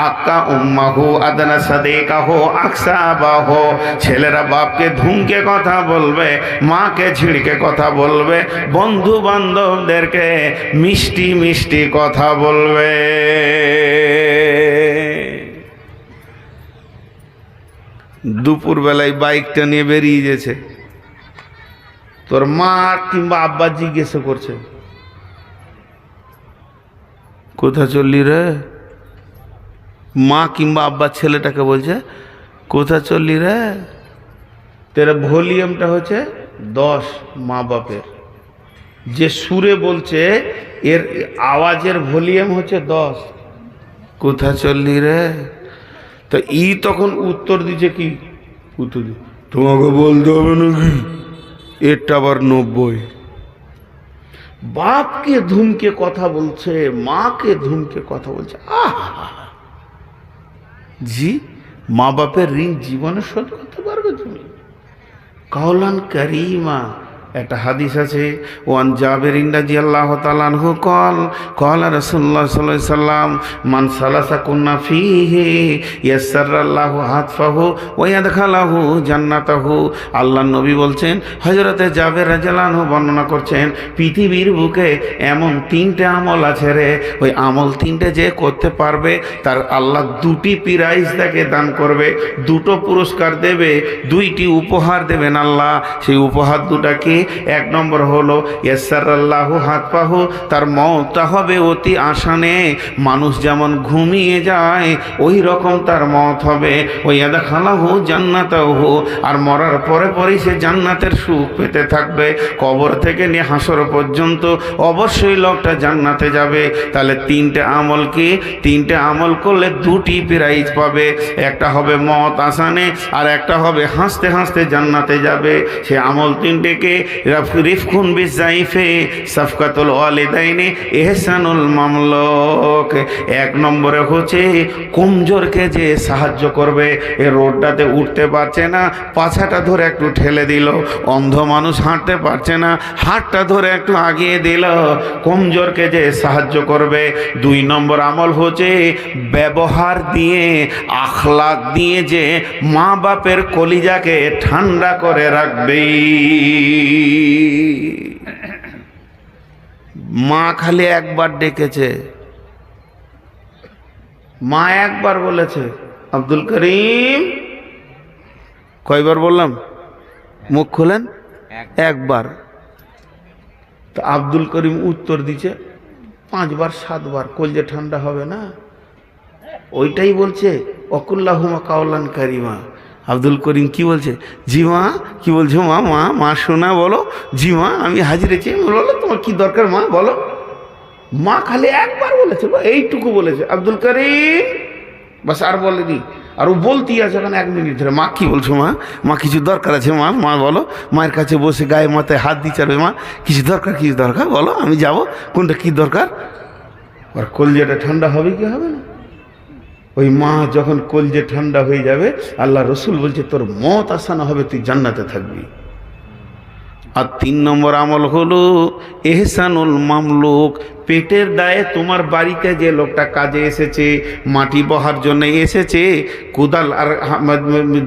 আক্কা উম্মাহু আদনা সাদিকাহু আকসাবাহু, ছেলেরা বাপকে ধুমকে কথা বলবে, মাকে ঝিড়কে কথা বলবে, বন্ধু বান্ধবদেরকে মিষ্টি মিষ্টি কথা বলবে। দুপুরবেলায় বাইকটা নিয়ে বেরিয়ে গেছে, তোর মা কিংবা আব্বা জিজ্ঞেস করছে, কোথা চললি রে? মা কিংবা আব্বা ছেলেটাকে বলছে, কোথা চললি রে? তেরা ভলিউমটা হচ্ছে 10 মা বাপের, যে সুরে বলছে এর আওয়াজের ভলিউম হচ্ছে 10। কোথা চললি রে? তো তখন উত্তর দিচ্ছে কি, উত্তর দি তোমাকে বলতে হবে নাকি, এটা আবার 90। বাপকে ধুমকে কথা বলছে, মাকে ধুমকে কথা বলছে, জি মা বাপের ঋণ জীবনে শোধ করতে পারবে তুমি? কাওলান কারীমা। একটা হাদিস আছে, ওয়ান জাবির রাদিয়াল্লাহু তাআলা আনহু ক্বালা রাসূলুল্লাহ সাল্লাল্লাহু আলাইহি সাল্লাম মান সালাসা কুন্না ফীহি ইয়াসসারাল্লাহু হাতফাহু ওয়া ইয়াদখালাহু জান্নাতাহু। আল্লাহর নবী বলছেন, হযরতে জাবির রাদিয়াল্লাহু আনহু বর্ণনা করছেন, পৃথিবীর বুকে এমন 3টে আমল আছে রে, ওই আমল 3টে যে করতে পারবে তার আল্লাহ 2টি প্রাইজ তাকে দান করবে, 2টো পুরস্কার দেবে, 2টি উপহার দেবেন আল্লাহ। সেই উপহার দুটাকে, এক নম্বর হলো ইয়াসসারাল্লাহু হাতফাহু, তার মওতটা হবে অতি আসানে, মানুষ যেমন ঘুমিয়ে যায় ওই রকম তার মওত হবে। ওয়া ইয়াদখালাহু জান্নাতাহু, আর মরার পরে পরেই সে জান্নাতের সুখ পেতে থাকবে, কবর থেকে নিয়ে হাসর পর্যন্ত অবশ্যই লোকটা জান্নাতে যাবে। তাহলে 3টে আমল কি? 3টে আমল করলে 2টি প্রাইজ পাবে, একটা হবে মওত আসানে আর একটা হবে হাসতে হাসতে জান্নাতে যাবে। সে আমল 3টেকে রিফকুন বিজাইফে, সাফকাতুল ওয়ালিদাইনি, ইহসানুল মামলুক। 1 নম্বরে হচ্ছে কমজোরকে যে সাহায্য করবে, এ রোডটাতে উঠতে পারছে না, পাছাটা ধরে একটু ঠেলে দিল, অন্ধ মানুষ হাঁটতে পারছে না, হাতটা ধরে একটু আগিয়ে দিল, কমজোরকে যে সাহায্য করবে। 2 নম্বর আমল হচ্ছে ব্যবহার দিয়ে, আখলাক দিয়ে যে মা বাপের কলিজাকে ঠান্ডা করে রাখবে। মা খালি একবার ডেকেছে, মা একবার বলেছে আব্দুল করিম, কয়বার বললাম? মুখ খোলেন, একবার। তো আব্দুল করিম উত্তর দিচ্ছে 5 বার 7 বার, কলজে ঠান্ডা হবে না? ওইটাই বলছে অকুল্লাহুমা কাওলান কারিমা, আব্দুল করিম কি বলছে, জি মা। কি বলছো মা? মা মা শোনা বলো। জি মা আমি হাজির আছি। বলো তোমার কি দরকার মা বলো। মা খালি একবার বলেছে, এইটুকু বলেছে, আব্দুল করিম, বাস আর বলেনি। আর ও বলতেই আছে এখন 1 মিনিট ধরে, মা কি বলছো মা? মা কিছু দরকার আছে মা, মা বলো। মায়ের কাছে বসে গায়ে মাথায় হাত দিয়ে চালবে, মা কিছু দরকার বলো, আমি যাব, কোনটা কি দরকার। আর কলজেটা ঠান্ডা হবে কি হবে না? ওই মা যখন কলজে ঠান্ডা হয়ে যাবে, আল্লাহ রসুল বলছে তোর মত আসানো হবে, তুই জান্নাতে থাকবি। আর 3 নম্বর আমল হলো এহসানুল মামলুক। পেটের দায়ে তোমার বাড়িতে যে লোকটা কাজে এসেছে, মাটি বহার জন্য এসেছে কোদাল আর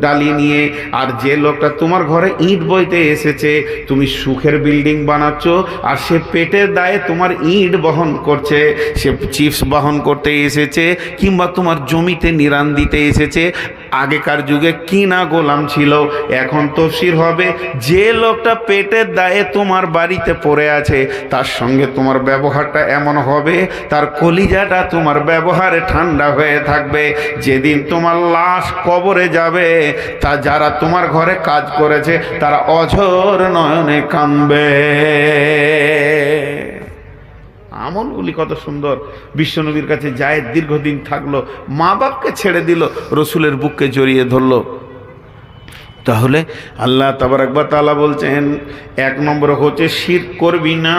ডালি নিয়ে, আর যে লোকটা তোমার ঘরে ইট বইতে এসেছে, তুমি সুখের বিল্ডিং বানাচ্ছ আর সে পেটের দায়ে তোমার ইট বহন করছে, সে চিপস বহন করতে এসেছে কিংবা তোমার জমিতে নিরান দিতে এসেছে। আগেকার যুগে কিনা গোলাম ছিল, এখন তফসির হবে যে লোকটা পেটের দায়ে তোমার বাড়িতে পড়ে আছে তার সঙ্গে তোমার ব্যবহারটা এমন হবে, তার কলিজাটা তোমার ব্যবহারে ঠান্ডা হয়ে থাকবে। যেদিন তোমার লাশ কবরে যাবে, তা যারা তোমার ঘরে কাজ করেছে তারা অঝোর নয়নে কাঁদবে। আমলগুলি কত সুন্দর। বিশ্বনবীর কাছে যায়, দীর্ঘদিন থাকলো, মা বাপকে ছেড়ে দিল, রসুলের বুককে জড়িয়ে ধরলো। তাহলে আল্লাহ তাবারক ওয়া তাআলা বলছেন 1 নম্বর হচ্ছে শিরক করবি না,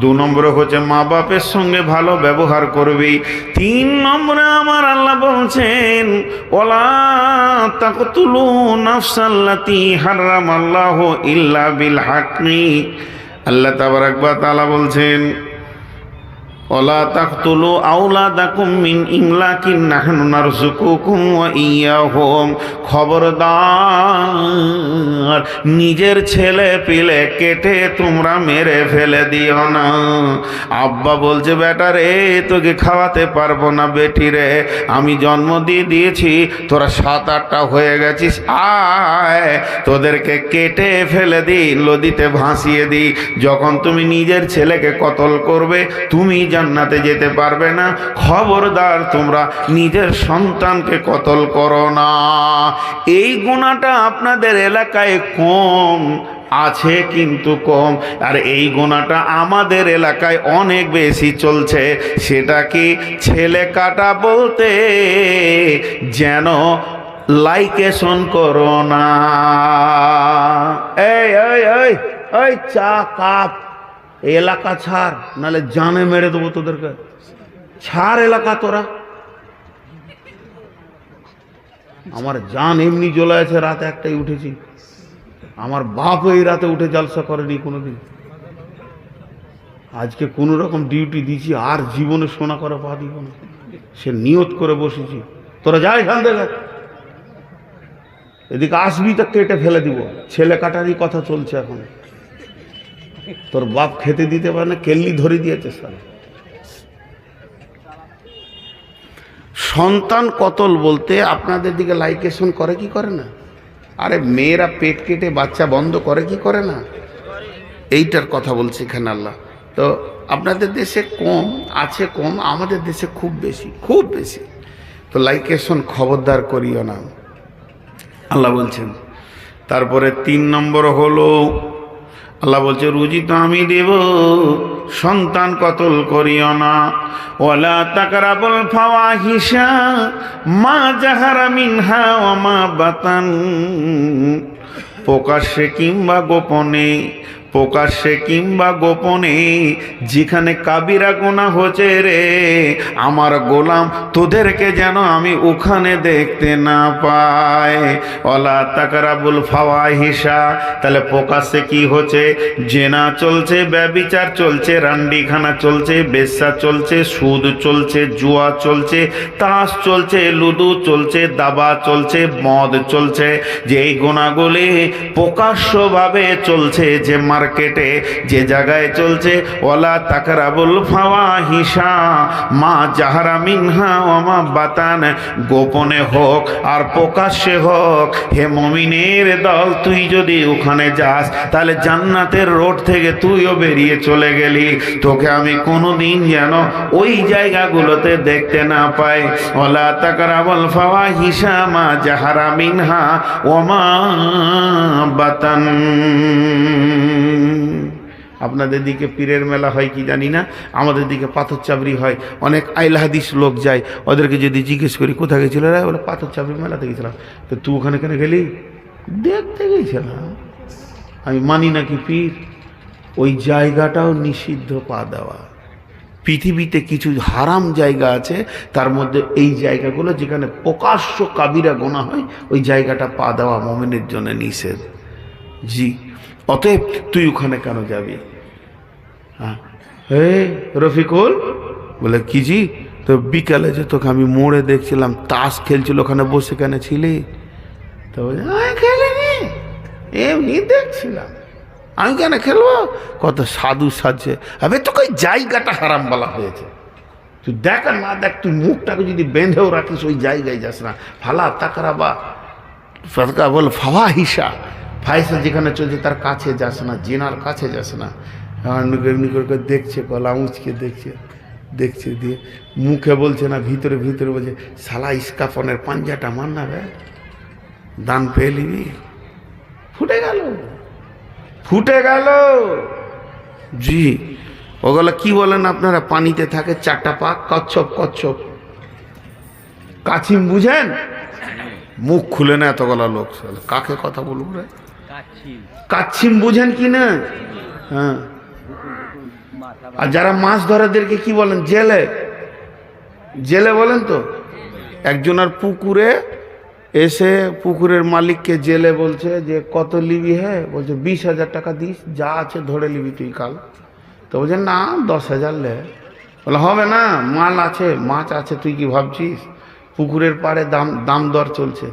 2 নম্বর হচ্ছে মা বাপের সঙ্গে ভালো ব্যবহার করবি, 3 নম্বরে আমার আল্লাহ বলছেন ওয়ালা তাকতুলু নাফসাল্লাতী হারামাল্লাহু ইল্লা বিল হাক্কি। আল্লাহ তাবারক ওয়া তাআলা বলছেন ওয়ালা তাকতুলু আওলাদাকুম মিন ইমলাকিন নাহনু নারযুকুকুম ওয়া ইয়্যাহুম। খবরদার নিজের ছেলে পিলে কেটে তোমরা মেরে ফেলে দিও না। আব্বা বলছে বেটা রে তোকে খাওয়াতে পারবো না, বেটি রে আমি জন্ম দিয়ে দিয়েছি, তোরা 7-8টা হয়ে গেছিস, আয় তোদেরকে কেটে ফেলে দিই, নদীতে ভাসিয়ে দিই। যখন তুমি নিজের ছেলেকে কতল করবে তুমি জান্নাতে যেতে পারবে না। খবরদার তোমরা নিজের সন্তানকে কতল করো না। এই গুনাহটা আপনাদের এলাকায় কম আছে, কিন্তু কম। আর এই গুনাহটা আমাদের এলাকায় অনেক বেশি চলছে। সেটা কি? ছেলে কাটা বলতে যেন লাইকেশন করো না। এই এই এই এই চা কাপ, এলাকা ছাড়, নাহলে জানে মেরে দেবো তোদেরকে। ছাড় এলাকা তোরা। আমার জান এমনি জ্বলে আছে, রাত 1টায় উঠেছি। আমার বাপ এই রাতে উঠে জালসা করেনি কোনোদিন। আজকে কোনো রকম ডিউটি দিয়েছি, আর জীবনে সোনা করে পা দিব না, সে নিয়ত করে বসেছি। তোরা যাই এখান থেকে, এদিকে আসবি তো কেটে ফেলে দিব। ছেলে কাটারই কথা চলছে এখন। তোর বাপ খেতে দিতে পারে না, কেল্লি ধরে দিয়েছে স্যার। সন্তান কতল বলতে আপনাদের দিকে লাইকেশন করে কি করে না? আরে মেয়েরা পেট কেটে বাচ্চা বন্ধ করে কি করে না? এইটার কথা বলছি এখানে আল্লাহ। তো আপনাদের দেশে কম আছে, কম, আমাদের দেশে খুব বেশি, খুব বেশি। তো লাইকেশন খবরদার করিও না, আল্লাহ বলছেন। তারপরে 3 নম্বর হলো আল্লাহ বলছে রুজি তো আমি দেব, সন্তান কতল করিও না। ওয়ালা তাকরাবুল ফাওয়াহিশা মা জাহারা মিনহা ওয়া মা বাতান। প্রকাশ্যে কিংবা গোপনে, প্রকাশ্যে কিংবা গোপনে যেখানে কাবিরা গুনাহ হচ্ছে রে আমার গোলাম, তোদেরকে যেন আমি ওখানে দেখতে না পাই। ওয়ালা তাকরাবুল ফাওয়াহিশা, তাহলে প্রকাশ্যে কি হচ্ছে? জেনা চলছে, ব্যভিচার চলছে, রান্ডিখানা চলছে, বেশ্যা চলছে, সুদ চলছে, জুয়া চলছে, তাস চলছে, লুডু চলছে, দাবা চলছে, মদ চলছে। যে এই গুনাহগুলি প্রকাশ্যভাবে চলছে, যে মার মার্কেটে যে জায়গায় চলছে ওয়ালা তাকরাবুল ফাওয়াহিশা মা জাহারা মিনহা ওয়া মা বাতান, গোপনে হোক আর প্রকাশ্যে হোক, হে মুমিনের দল তুই যদি ওখানে যাস তাহলে জান্নাতের রোড থেকে তুইও বেরিয়ে চলে গেলি, তোকে আমি কোনোদিন যেন ওই জায়গাগুলোতে দেখতে না পাই। ওয়ালা তাকরাবুল ফাওয়াহিশা মা জাহারা মিনহা ওয়া মা বাতান। আপনাদের দিকে পীরের মেলা হয় কি জানি না, আমাদের দিকে পাথর চাবড়ি হয়। অনেক আইল হাদিস লোক যায়, ওদেরকে যদি জিজ্ঞেস করি কোথায় গেছিল, বলে পাথর চাবড়ি মেলাতে গেছিলাম। তো তুই ওখানে কেন গেলি? দেখতে গেছিলাম। আমি মানি নাকি পীর? ওই জায়গাটাও নিষিদ্ধ পা দেওয়া। পৃথিবীতে কিছু হারাম জায়গা আছে, তার মধ্যে এই জায়গাগুলো যেখানে প্রকাশ্য কাবিরা গোনা হয়, ওই জায়গাটা পা দেওয়া মুমিনের জন্য নিষেধ। জি, অতএব তুই ওখানে কেন যাবি? হ্যাঁ, হে রফিকুল, বলে কি জি? তো বিকালে যে তোকে আমি মোড়ে দেখছিলাম তাস খেলছিল, ওখানে বসে কেন ছিলি? তো বলে খেলিনি, এমনি দেখছিলাম। আমি কেন খেলবো? কত সাধু সাজছে। আবে তোকে ওই জায়গাটা হারাম বলা হয়েছে, তুই দেখ আর না দেখ, তুই মুখটাকে যদি বেঁধেও রাখিস ওই জায়গায় যাস না। ফালা তাকরাবা বল ফাওয়াহিশা, ফাহিশা যেখানে চলছে তার কাছে যাস না, জিনার কাছে যাস না। নিকট দেখছে, গলা উঁচকে দেখছে, দেখছে দিয়ে মুখে বলছে না, ভিতরে ভিতরে বলছে শালা ইস্কাফনের পাঞ্জাটা মান না রে, দান পেয়ে নিবি। ফুটে গেল, ফুটে গেল। জি, ওগুলো কি বলেন আপনারা? পানিতে থাকে, চারটা পাক, কচ্ছপ কচ্ছপ, কাছিম বুঝেন? মুখ খুলে না এতগুলো লোক, কাকে কথা বলবো রে? কাছিম বুঝেন কি না? হ্যাঁ। আর যারা মাছ ধরাদেরকে কি বলেন? জেলে, জেলে বলেন তো। একজনের পুকুরে এসে পুকুরের মালিককে জেলে বলছে যে কত লিবি? হ্যাঁ, বলছে 20,000 টাকা দিস, যা আছে ধরে লিবি তুই কাল। তো বলছে না 10,000 লে। বলে হবে না, মাল আছে, মাছ আছে, তুই কি ভাবছিস? পুকুরের পাড়ে দাম দর চলছে।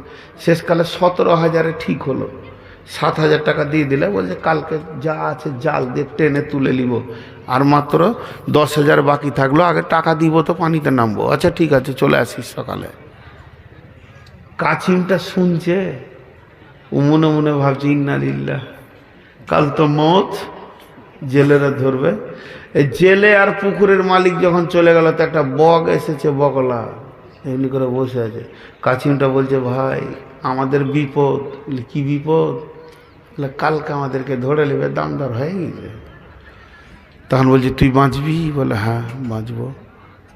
শেষকালে 17,000-এ ঠিক হলো, 7,000 টাকা দিয়ে দিলে। বলছে কালকে যা আছে জাল দিয়ে টেনে তুলে নিব, আর মাত্র 10,000 বাকি থাকলো, আগে টাকা দিব তো পানিতে নামবো। আচ্ছা ঠিক আছে, চলে আসিস সকালে। কাছিমটা শুনছে, ও মনে মনে ভাবছে ইন্না লিল্লাহ, কাল তো মত, জেলেরা ধরবে। এই জেলে আর পুকুরের মালিক যখন চলে গেল, তো একটা বগ এসেছে, বগলা এমনি করে বসে আছে। কাছিমটা বলছে ভাই আমাদের বিপদ। কি বিপদ? বলে কালকে আমাদেরকে ধরে নেবে, দাম দর হয়ে গেছে। তখন বলছে তুই বাঁচবি? বলে হ্যাঁ বাঁচবো।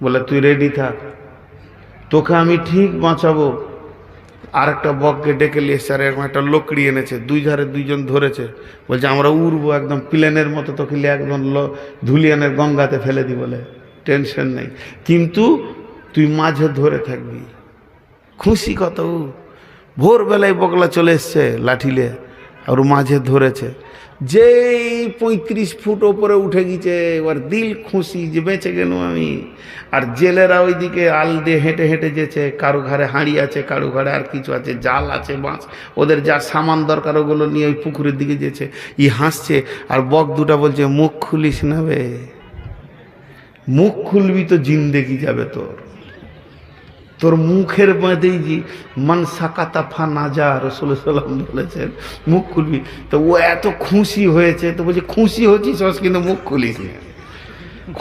বলে তুই রেডি থাক, তোকে আমি ঠিক বাঁচাবো। আর একটা বককে ডেকে নিয়ে এসছে, আর এরকম একটা লোকড়ি এনেছে, দুই ধারে দুইজন ধরেছে। বলছে আমরা উড়বো একদম প্লেনের মতো, তোকে একদম ধুলিয়ানের গঙ্গাতে ফেলে দি। বলে টেনশন নেই, কিন্তু তুই মাঝে ধরে থাকবি। খুশি কত! ভোরবেলায় বকলা চলে এসছে লাঠিলে, আর মাঝে ধরেছে। যেই 35 ফুট ওপরে উঠে গেছে, এবার দিল খুশি যে বেঁচে গেল আমি। আর জেলেরা ওইদিকে আল দিয়ে হেঁটে হেঁটে যেছে, কারো ঘরে হাঁড়ি আছে, কারো ঘরে আর কিছু আছে, জাল আছে, বাঁশ, ওদের যা সামান দরকার ওগুলো নিয়ে ওই পুকুরের দিকে যেছে। ই হাসছে, আর বক দুটা বলছে মুখ খুলিস না বে, মুখ খুলবি তো জিন্দেগি যাবে তোর, তোর মুখের মধ্যেই যে মন সাকাতা ফা নাজা, রাসূলুল্লাহ সাল্লাল্লাহু আলাইহি ওয়াসাল্লাম বলেছেন, মুখ খুলবি। তো ও এত খুশি হয়েছে, তো বলছে খুশি হচ্ছিস কিন্তু মুখ খুলিস না।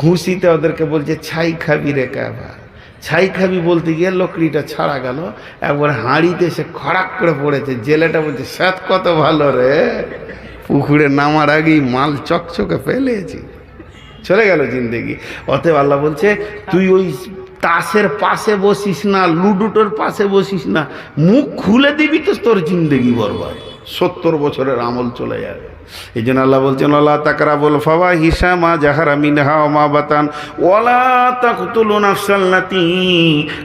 খুশিতে ওদেরকে বলছে ছাই খাবি রে কাবা। ছাই খাবি বলতে গিয়ে লকড়িটা ছাড়া গেল, একবার হাঁড়িতে সে খড়াক করে পড়েছে। জেলেটা বলছে স্যাত কত ভালো রে, পুকুরে নামার আগেই মাল চকচকে ফেলেছি, চলে গেল জিন্দেগি। অতএব আল্লাহ বলছে তুই ওই তাসের পাশে বসিস না, লুডুটোর পাশে বসিস না, মুখ খুলে দিবি তো তোর জিন্দেগি বরবাদ, 70 বছরের আমল চলে যাবে। এই জন্য আল্লাহ বলছেন ওয়ালা তাকরাবুল ফাওয়াহিশা মা জাহারা মিনহা ওয়া মা বাতান ওয়ালা তাকতুলু নাফসাল্লাতী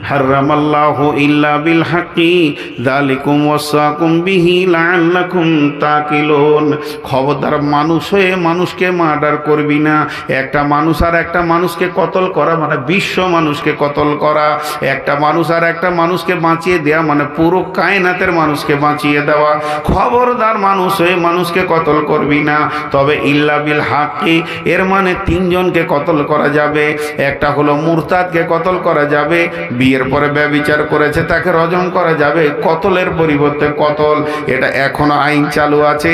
হারামাল্লাহু ইল্লা বিল হাক্কি যালিকুম ওয়াসাকুম বিহি লাআল্লাকুম তাকিলুন। খবরদার মানুষ হয়ে মানুষকে মার্ডার করবি না। একটা মানুষ আর একটা মানুষকে কতল করা মানে বিশ্ব মানুষকে কতল করা। একটা মানুষ আর একটা মানুষকে বাঁচিয়ে দেওয়া মানে পুরো কায়নাতের মানুষকে বাঁচিয়ে দেওয়া। খবরদার মানুষ হয়ে মানুষকে কতল করবি না। তবে ইল্লা বিল হাক্কি এর মানে তিনজনকে কতল করা যাবে। একটা হলো মুরতাদকে কতল করা যাবে, বিয়ের পরে ব্যভিচার করেছে তাকে রজম করা যাবে, কতলের পরিবর্তে কতল। এটা এখনো আইন চালু আছে,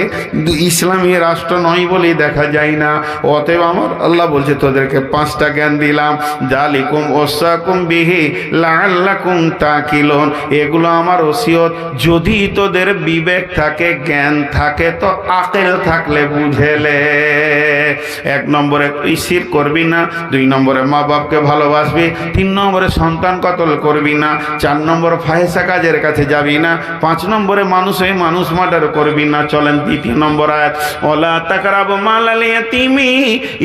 ইসলামী রাষ্ট্র নয় বলেই দেখা যায় না। অতএব আমার আল্লাহ বলছে তোদেরকে 5টা জ্ঞান দিলাম, জালিকুম ওয়াসাকুম বিহি লাআল্লাকুম তাকিলুন। এগুলো আমার ওসিয়ত, যদি তোদের বিবেক থাকে, জ্ঞান থাকে, তো আকল থাকলে বুঝেলে। 1 নম্বরে তুই শিরক করবি না, 2 নম্বরে মা বাপকে ভালোবাসবি, 3 নম্বরে সন্তান কতল করবি না, 4 নম্বর ফাহেসা কাজের কাছে যাবি না, 5 নম্বরে মানুষে মানুষ মার্ডার করবি না। চলেন 2 নম্বর আয়াত, ওয়ালা তাকরাবু মালাল ইয়াতিমি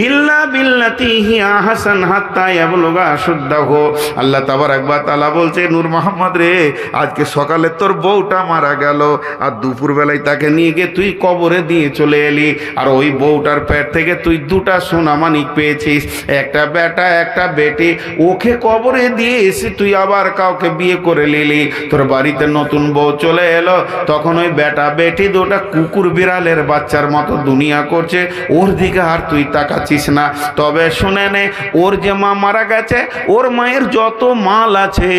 ইল্লা বিল্লাতি হিয়া আহসান হাত্তা ইয়াবলুগা আশুদ্দাহু। আল্লাহ তাবারাক ওয়া তাআলা বলছে, নূর মোহাম্মদ রে, আজকে সকালে তোর বউটা মারা গেল, আর দুপুর বেলায় তাকে নিয়ে গিয়ে তুই কবরে দিয়ে চলে এলি, আর ওই বউটার পেট থেকে তুই 2টা সোনামানিক পেয়েছিস, একটা বেটা একটা বেটি। ওকে কবরে দিয়ে এসে তুই আবার কাউকে বিয়ে করে নিলি, তোর বাড়িতে নতুন বউ চলে এলো, তখন ওই বেটা বেটি 2টা কুকুর বিড়ালের বাচ্চার মতো দুনিয়া করছে, ওর দিকে আর তুই তাকাচ্ছিস না। তবে শুনে নে, ওর যে মা মারা গেছে, ওর মায়ের যত মাল আছে,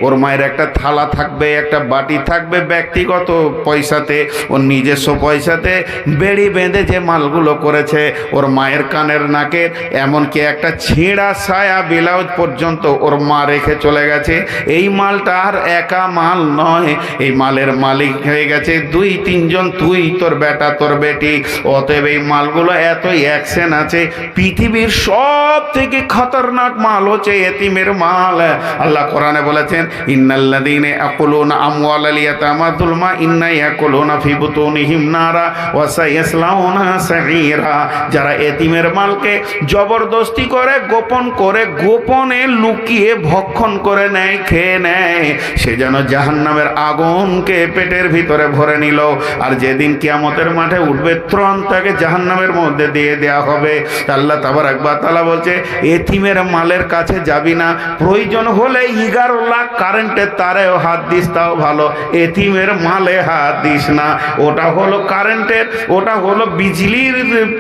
ওর মায়ের একটা থালা থাকবে, একটা বাটি থাকবে, ব্যক্তিগত পয়সাতে, ওর নিজস্ব পয়সাতে বেড়ি বেঁধে যে মালগুলো করেছে, ওর মায়ের কানের নাকের, এমনকি একটা ছেঁড়া সায়া ব্লাউজ পর্যন্ত ওর মা রেখে চলে গেছে। এই মালটা আর একা মাল নয়, এই মালের মালিক হয়ে গেছে 2-3 জন, তুই, তোর বেটা, তোর বেটি। অতএব এই মালগুলো এতই অ্যাকশন আছে, পৃথিবীর সব থেকে খতরনাক মাল হচ্ছে এতিমের মাল। আল্লাহ কোরআনে বলেছেন, ইন্নাল্লাযীনা ইয়াকুলুনা আমওয়ালাল ইয়াতামা যুলমা ইন্না ইয়াকুলুনা ফি বুতুনিহিম নারা ওয়া সায়াসলাউনা সাঈরা। যারা এতিমের মালকে জবরদস্তি করে, গোপন করে, গোপনে লুকিয়ে ভক্ষণ করে নেয়, খেয়ে নেয়, সে যেন জাহান্নামের আগুনকে পেটের ভিতরে ভরে নিল, আর যেদিন কিয়ামতের মাঠে উঠবে ত্রণ তাকে জাহান্নামের মধ্যে দিয়ে দেয়া হবে। আল্লাহ তাবারাক ওয়া তাআলা বলছে, এতিমের মালের কাছে যাবি না, প্রয়োজন হলে 11 লাখ কারেন্টের তারেও হাত দিস তাও ভালো, এতিমের মালে হাত দিস না। ওটা হলো কারেন্টের, ওটা হলো বিজলির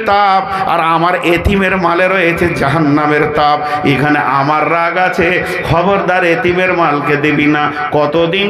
তাপ, আর আমার এতিমের মালে রয়েছে জাহান্নামের তাপ। এখানে আমার রাগ আছে, খবরদার এতিমের মালকে দিবি না। কতদিন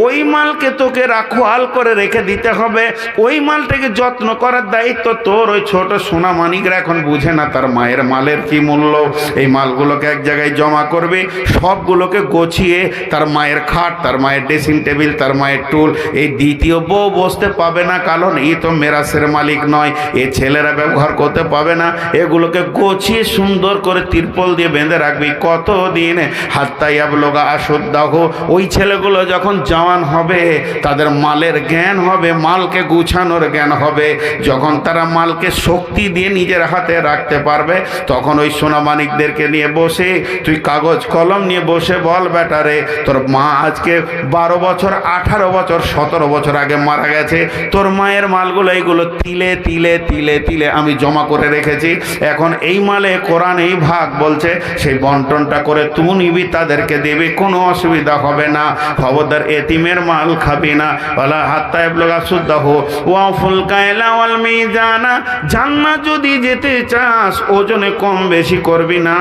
ওই মালকে তোকে রাখোয়াল করে রেখে দিতে হবে, ওই মালটাকে যত্ন করার দায়িত্ব তোর। ওই ছোট সোনা মানিকরা এখন বুঝে না তার মায়ের মালের কি মূল্য। এই মালগুলোকে এক জায়গায় জমা করবে, সবগুলোকে গোছিয়ে তার মায়ের খাট, তার মায়ের ড্রেসিং টেবিল, তার মায়ের টুল, এই দ্বিতীয় বউ বসতে পাবে না, কারণ এই তো মেরাসের মালিক নয়, এ ছেলেরা ব্যবহার করতে পাবে না। এগুলোকে গোছিয়ে সুন্দর করে তিরপল দিয়ে বেঁধে রাখবি। কতদিন? হাত্তা ইয়াবলুগা আশুদ্দাহু। ওই ছেলেগুলো যখন জওয়ান হবে, তাদের মালের জ্ঞান হবে, মালকে গুছানোর জ্ঞান হবে। যখন তারা মালকে শক্তি দিয়ে নিজের হাতে রাখতে পারবে, তখন ওই সোনা মানিকদেরকে নিয়ে বসে তুই কাগজ কলম নিয়ে বসে বল, বেটারে, তোর মা আজকে 12 বছর, 18 বছর, 17 বছর আগে মারা গেছে, তোর মায়ের মালগুলো এইগুলো তিলে তিলে তিলে তিলে আমি জমা করে রেখেছি। এখন এই মালে কোরআন এই ভাগ বলছে, সেই বন্টনটা করে তুই নিবি, তাদেরকে দেবে, কোনো অসুবিধা হবে না। খবরদার এতিমের মাল খাবি না। ওয়ালা হাত্তা ইয়াবলুগা আশুদ্দাহু ওয়াফুল কায়লা ওয়াল মিজানা। জান্নাত যদি যেতে চাস, ওজনে কম বেশি করবি না,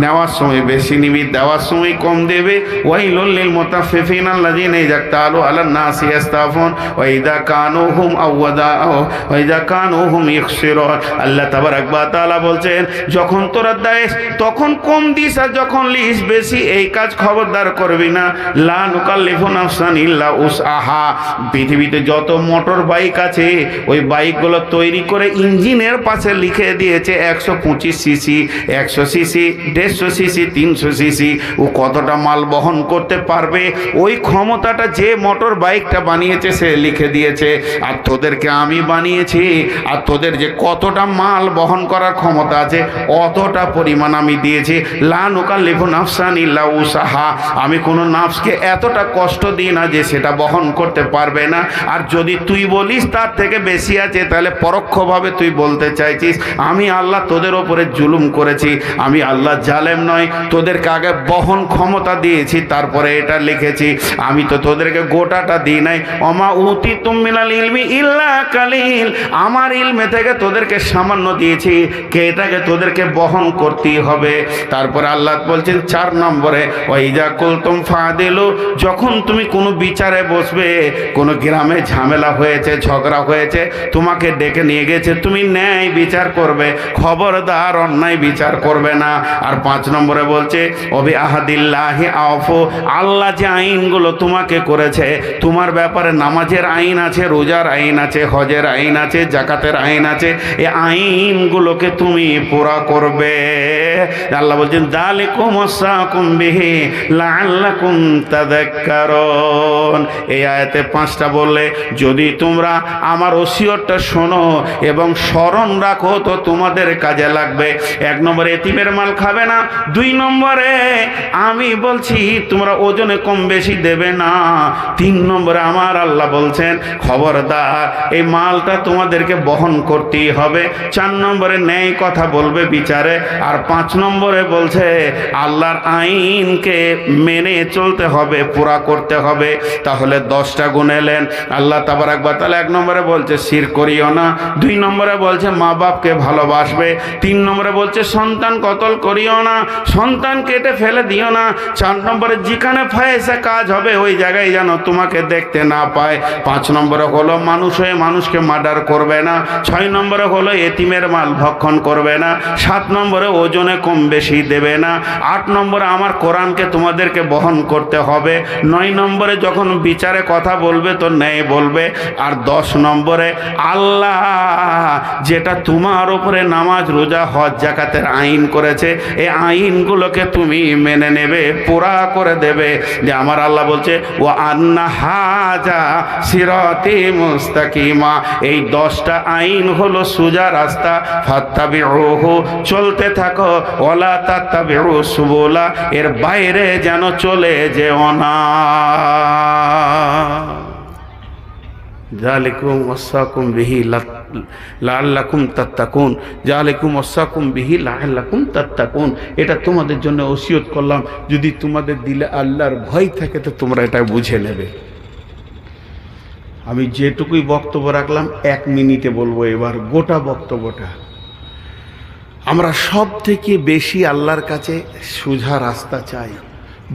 নেওয়ার সময় বেশি নিবি, দেওয়ার সময় কম দেবে। ওয়াইলুল লিল মুতাফফিফিন আল্লাযীনা ইযা ইক্তালু আলান নাসি ইস্তাফুন ওয়া ইযা কানুহুম ওয়া ইযা কানুহুম ইখসিরুন। আল্লাহ তাবারাক ওয়া তাআলা বলছেন, যখন তোরা দেস তখন কম দিস, আর যখন লিস বেশি। এই কাজ খবরদার করবি না। লা নুকাল্লিফু নাফসান ইল্লা উসআহা। পৃথিবীতে যত মোটর বাইক আছে, ওই বাইকগুলো তৈরি করে ইঞ্জিনের পাশে লিখে দিয়েছে 125 সিসি, 100 সিসি, 150 সিসি, 300 সিসি। ও কতটা মাল বহন করতে পারবে, ওই ক্ষমতাটা যে মোটর বাইকটা বানিয়েছে সে লিখে দিয়েছে। আর তোদেরকে আমি বানিয়েছি, আর তোদের যে কতটা মাল বহন করার ক্ষমতা আছে, অতটা পরিমাণ আমি দিয়েছি। লা নুকাল্লিফু নাফসান ইল্লা উসআহা। আমি কোনো নাফসকে এতটা কষ্ট দিই না যে সেটা বহন করতে পারবে না। আর যদি তুই বলিস তার থেকে বেশি আছে, তাহলে পরোক্ষভাবে তুই বলতে চাইছিস আমি আল্লাহ তোদের ওপরে জুলুম করেছি। আমি আল্লাহ জালেম নয়, তোদেরকে আগে বহন ক্ষমতা দিয়েছি, তারপরে এটা লিখেছি। আমি তো তোদেরকে গোটাটা দিই নাই। ওমা উতিতুম মিনাল ইলমি ইল্লা কালিল, আমার ইলমে থেকে তোদেরকে সামান্য দিয়েছি, কে এটাকে তোদেরকে বহন করতেই হবে। তারপরে আল্লাহ বলছেন 4 নম্বরে, ওয়াইজা কুলতুম ফাদিলু, যখন তুমি কোনো বিচারে বসবে, কোনো গ্রামে ঝামেলা হয়েছে, ঝগড়া হয়েছে, তোমাকে ডেকে নিয়ে গেছে, তুমি ন্যায় বিচার করবে, খবরদার অন্যায় বিচার করবে না। আর 5 নম্বরে বলছে অবি আহাদিল্লাহি আওফু, আল্লাহ যে আইনগুলো তোমাকে করেছে, তোমার ব্যাপারে নামাজের আইন আছে, রোজার আইন আছে, হজের আইন আছে, জাকাতের আইন আছে, এই আইনগুলোকে তুমি পুরা করবে। আল্লাহ বলছেন যালিকুম ওয়াসাকুম বিহি লাআল্লাকুম তাযাক্কারুন। এই আয়াতে 5টা বললে যদি তোমরা আমার ওসিয়তটা শোনো এবং স্মরণ রাখো তো তোমাদের কাজে লাগবে। 1 নম্বরে এতিমের মাল খাবে না। 2 নম্বরে আমি বলছি তোমরা ওজনে কম বেশি দেবে না। 3 নম্বরে আমার আল্লাহ বলছেন খবরদার এই মালটা তোমাদেরকে বহন করতেই হবে। 4 নম্বরে ন্যায় কথা বলবে বিচারে। আর 5 নম্বরে বলছে আল্লাহর আইনকে মেনে চলতে হবে, পুরা করতে হবে। তাহলে 10টা গুণ এলেন। আল্লাহ তাবারাক ওয়া তাআলা 1 নম্বরে বলছে শিরক করিও না, 2 নম্বরে বলছে মা বাপকে ভালোবাসবে, 3 নম্বরে বলছে সন্তান কতল করিও না, সন্তান কেটে ফেলে দিও না, 4 নম্বরে যেখানে ফায়সা কাজ হবে ওই জায়গায় যেন তোমাকে দেখতে না পায়, 5 নম্বরে হলো মানুষ হয়ে মানুষকে মার্ডার করবে না, 6 নম্বরে হলো এতিমের মাল ভক্ষণ করবে না, 7 নম্বরে ওজনে কম বেশি দেবে না, 8 নম্বরে আমার কোরআনকে তোমাদেরকে বহন করতে হবে, 9 নম্বরে যখন বিচারে কথা বলবে তো ন্যায় বলবে, আর 10 নম্বরে আল্লাহ যেটা তোমার উপরে নামাজ রোজা হজ জাকাতের আইন করেছে এই আইনগুলোকে তুমি মেনে নেবে, পুরা করে দেবে। যে আমার আল্লাহ বলছে ও আন্না হাজা সিরাতি মুস্তাকিমা, এই 10টা আইন হলো সোজা রাস্তা, ফাত্তাবিউহু, চলতে থাকো, ওয়ালা তাত্তাবিউ সুবুলা, এর বাইরে যেন চলে যেও না। যালিকুম ওয়াসাকুম বিহি লাআল্লাকুম তাত্তাকুন, যালিকুম ওয়াসাকুম বিহি লাআল্লাকুম তাত্তাকুন, এটা তোমাদের জন্য ওসিয়ত করলাম, যদি তোমাদের দিলে আল্লাহর ভয় থাকে তো তোমরা এটা বুঝে নেবে। আমি যেটুকুই বক্তব্য রাখলাম 1 মিনিটে বলবো এবার গোটা বক্তব্যটা। আমরা সব থেকে বেশি আল্লাহর কাছে সোজা রাস্তা চাই।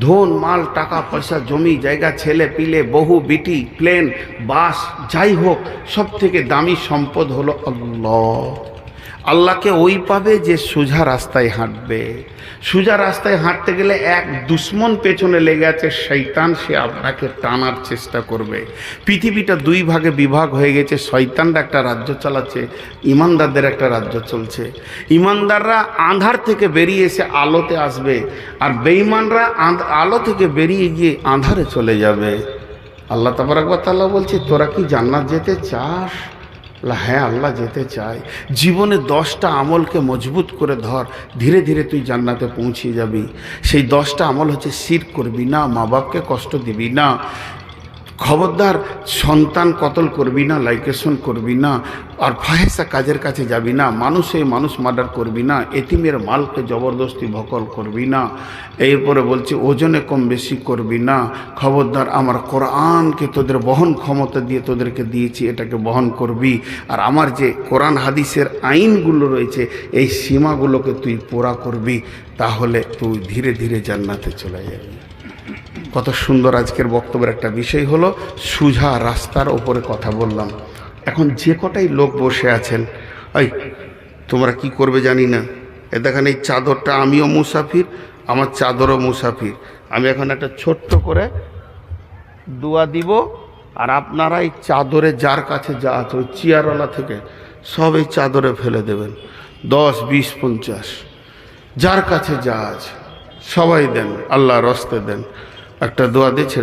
ধন মাল টাকা পয়সা জমি জায়গা ছেলে পিলে বহু বিটি প্লেন বাস যাই হোক, সব থেকে দামি সম্পদ হলো আল্লাহ। আল্লাহকে ওই পাবে যে সোজা রাস্তায় হাঁটবে। সোজা রাস্তায় হাঁটতে গেলে এক দুশ্মন পেছনে লেগে আছে শয়তান, সে আপনাকে টানার চেষ্টা করবে। পৃথিবীটা 2 ভাগে বিভাগ হয়ে গেছে, শয়তানরা একটা রাজ্য চালাচ্ছে, ইমানদারদের একটা রাজ্য চলছে। ইমানদাররা আঁধার থেকে বেরিয়ে এসে আলোতে আসবে, আর বেঈমানরা আলো থেকে বেরিয়ে গিয়ে আঁধারে চলে যাবে। আল্লাহ তাবারক ওয়া তাআলা বলছে তোরা কি জান্নাত যেতে চাস? হ্যাঁ আল্লাহ যেতে চাই। জীবনে 10টা আমলকে মজবুত করে ধর, ধীরে ধীরে তুই জান্নাতে পৌঁছে যাবি। সেই 10টা আমল হচ্ছে শিরক করবি না, মা বাপকে কষ্ট দিবি না, খবরদার সন্তান কতল করবি না, লাইকেশন করবি না, আর ফাহেসা কাজের কাছে যাবি না, মানুষে মানুষ মার্ডার করবি না, এতিমের মালকে জবরদস্তি ভকল করবি না, এরপরে বলছে ওজনে কম বেশি করবি না, খবরদার আমার কোরআনকে তোদের বহন ক্ষমতা দিয়ে তোদেরকে দিয়েছি এটাকে বহন করবি, আর আমার যে কোরআন হাদিসের আইনগুলো রয়েছে এই সীমাগুলোকে তুই পুরা করবি, তাহলে তুই ধীরে ধীরে জান্নাতে চলে যাবি। কত সুন্দর আজকের বক্তব্যের একটা বিষয় হলো সোজা রাস্তার ওপরে কথা বললাম। এখন যে কটাই লোক বসে আছেন, ওই তোমরা কি করবে জানি না, এ দেখেন এই চাদরটা আমিও মুসাফির, আমার চাদরও মুসাফির। আমি এখন একটা ছোট্ট করে দোয়া দিব, আর আপনারা এই চাদরে যার কাছে যা আছে ওই চেয়ারওয়ালা থেকে সব এই চাদরে ফেলে দেবেন, 10, 20, 50 যার কাছে যা আছে সবাই দেন, আল্লাহর রাস্তায় দেন। একটা দোয়া দিচ্ছে।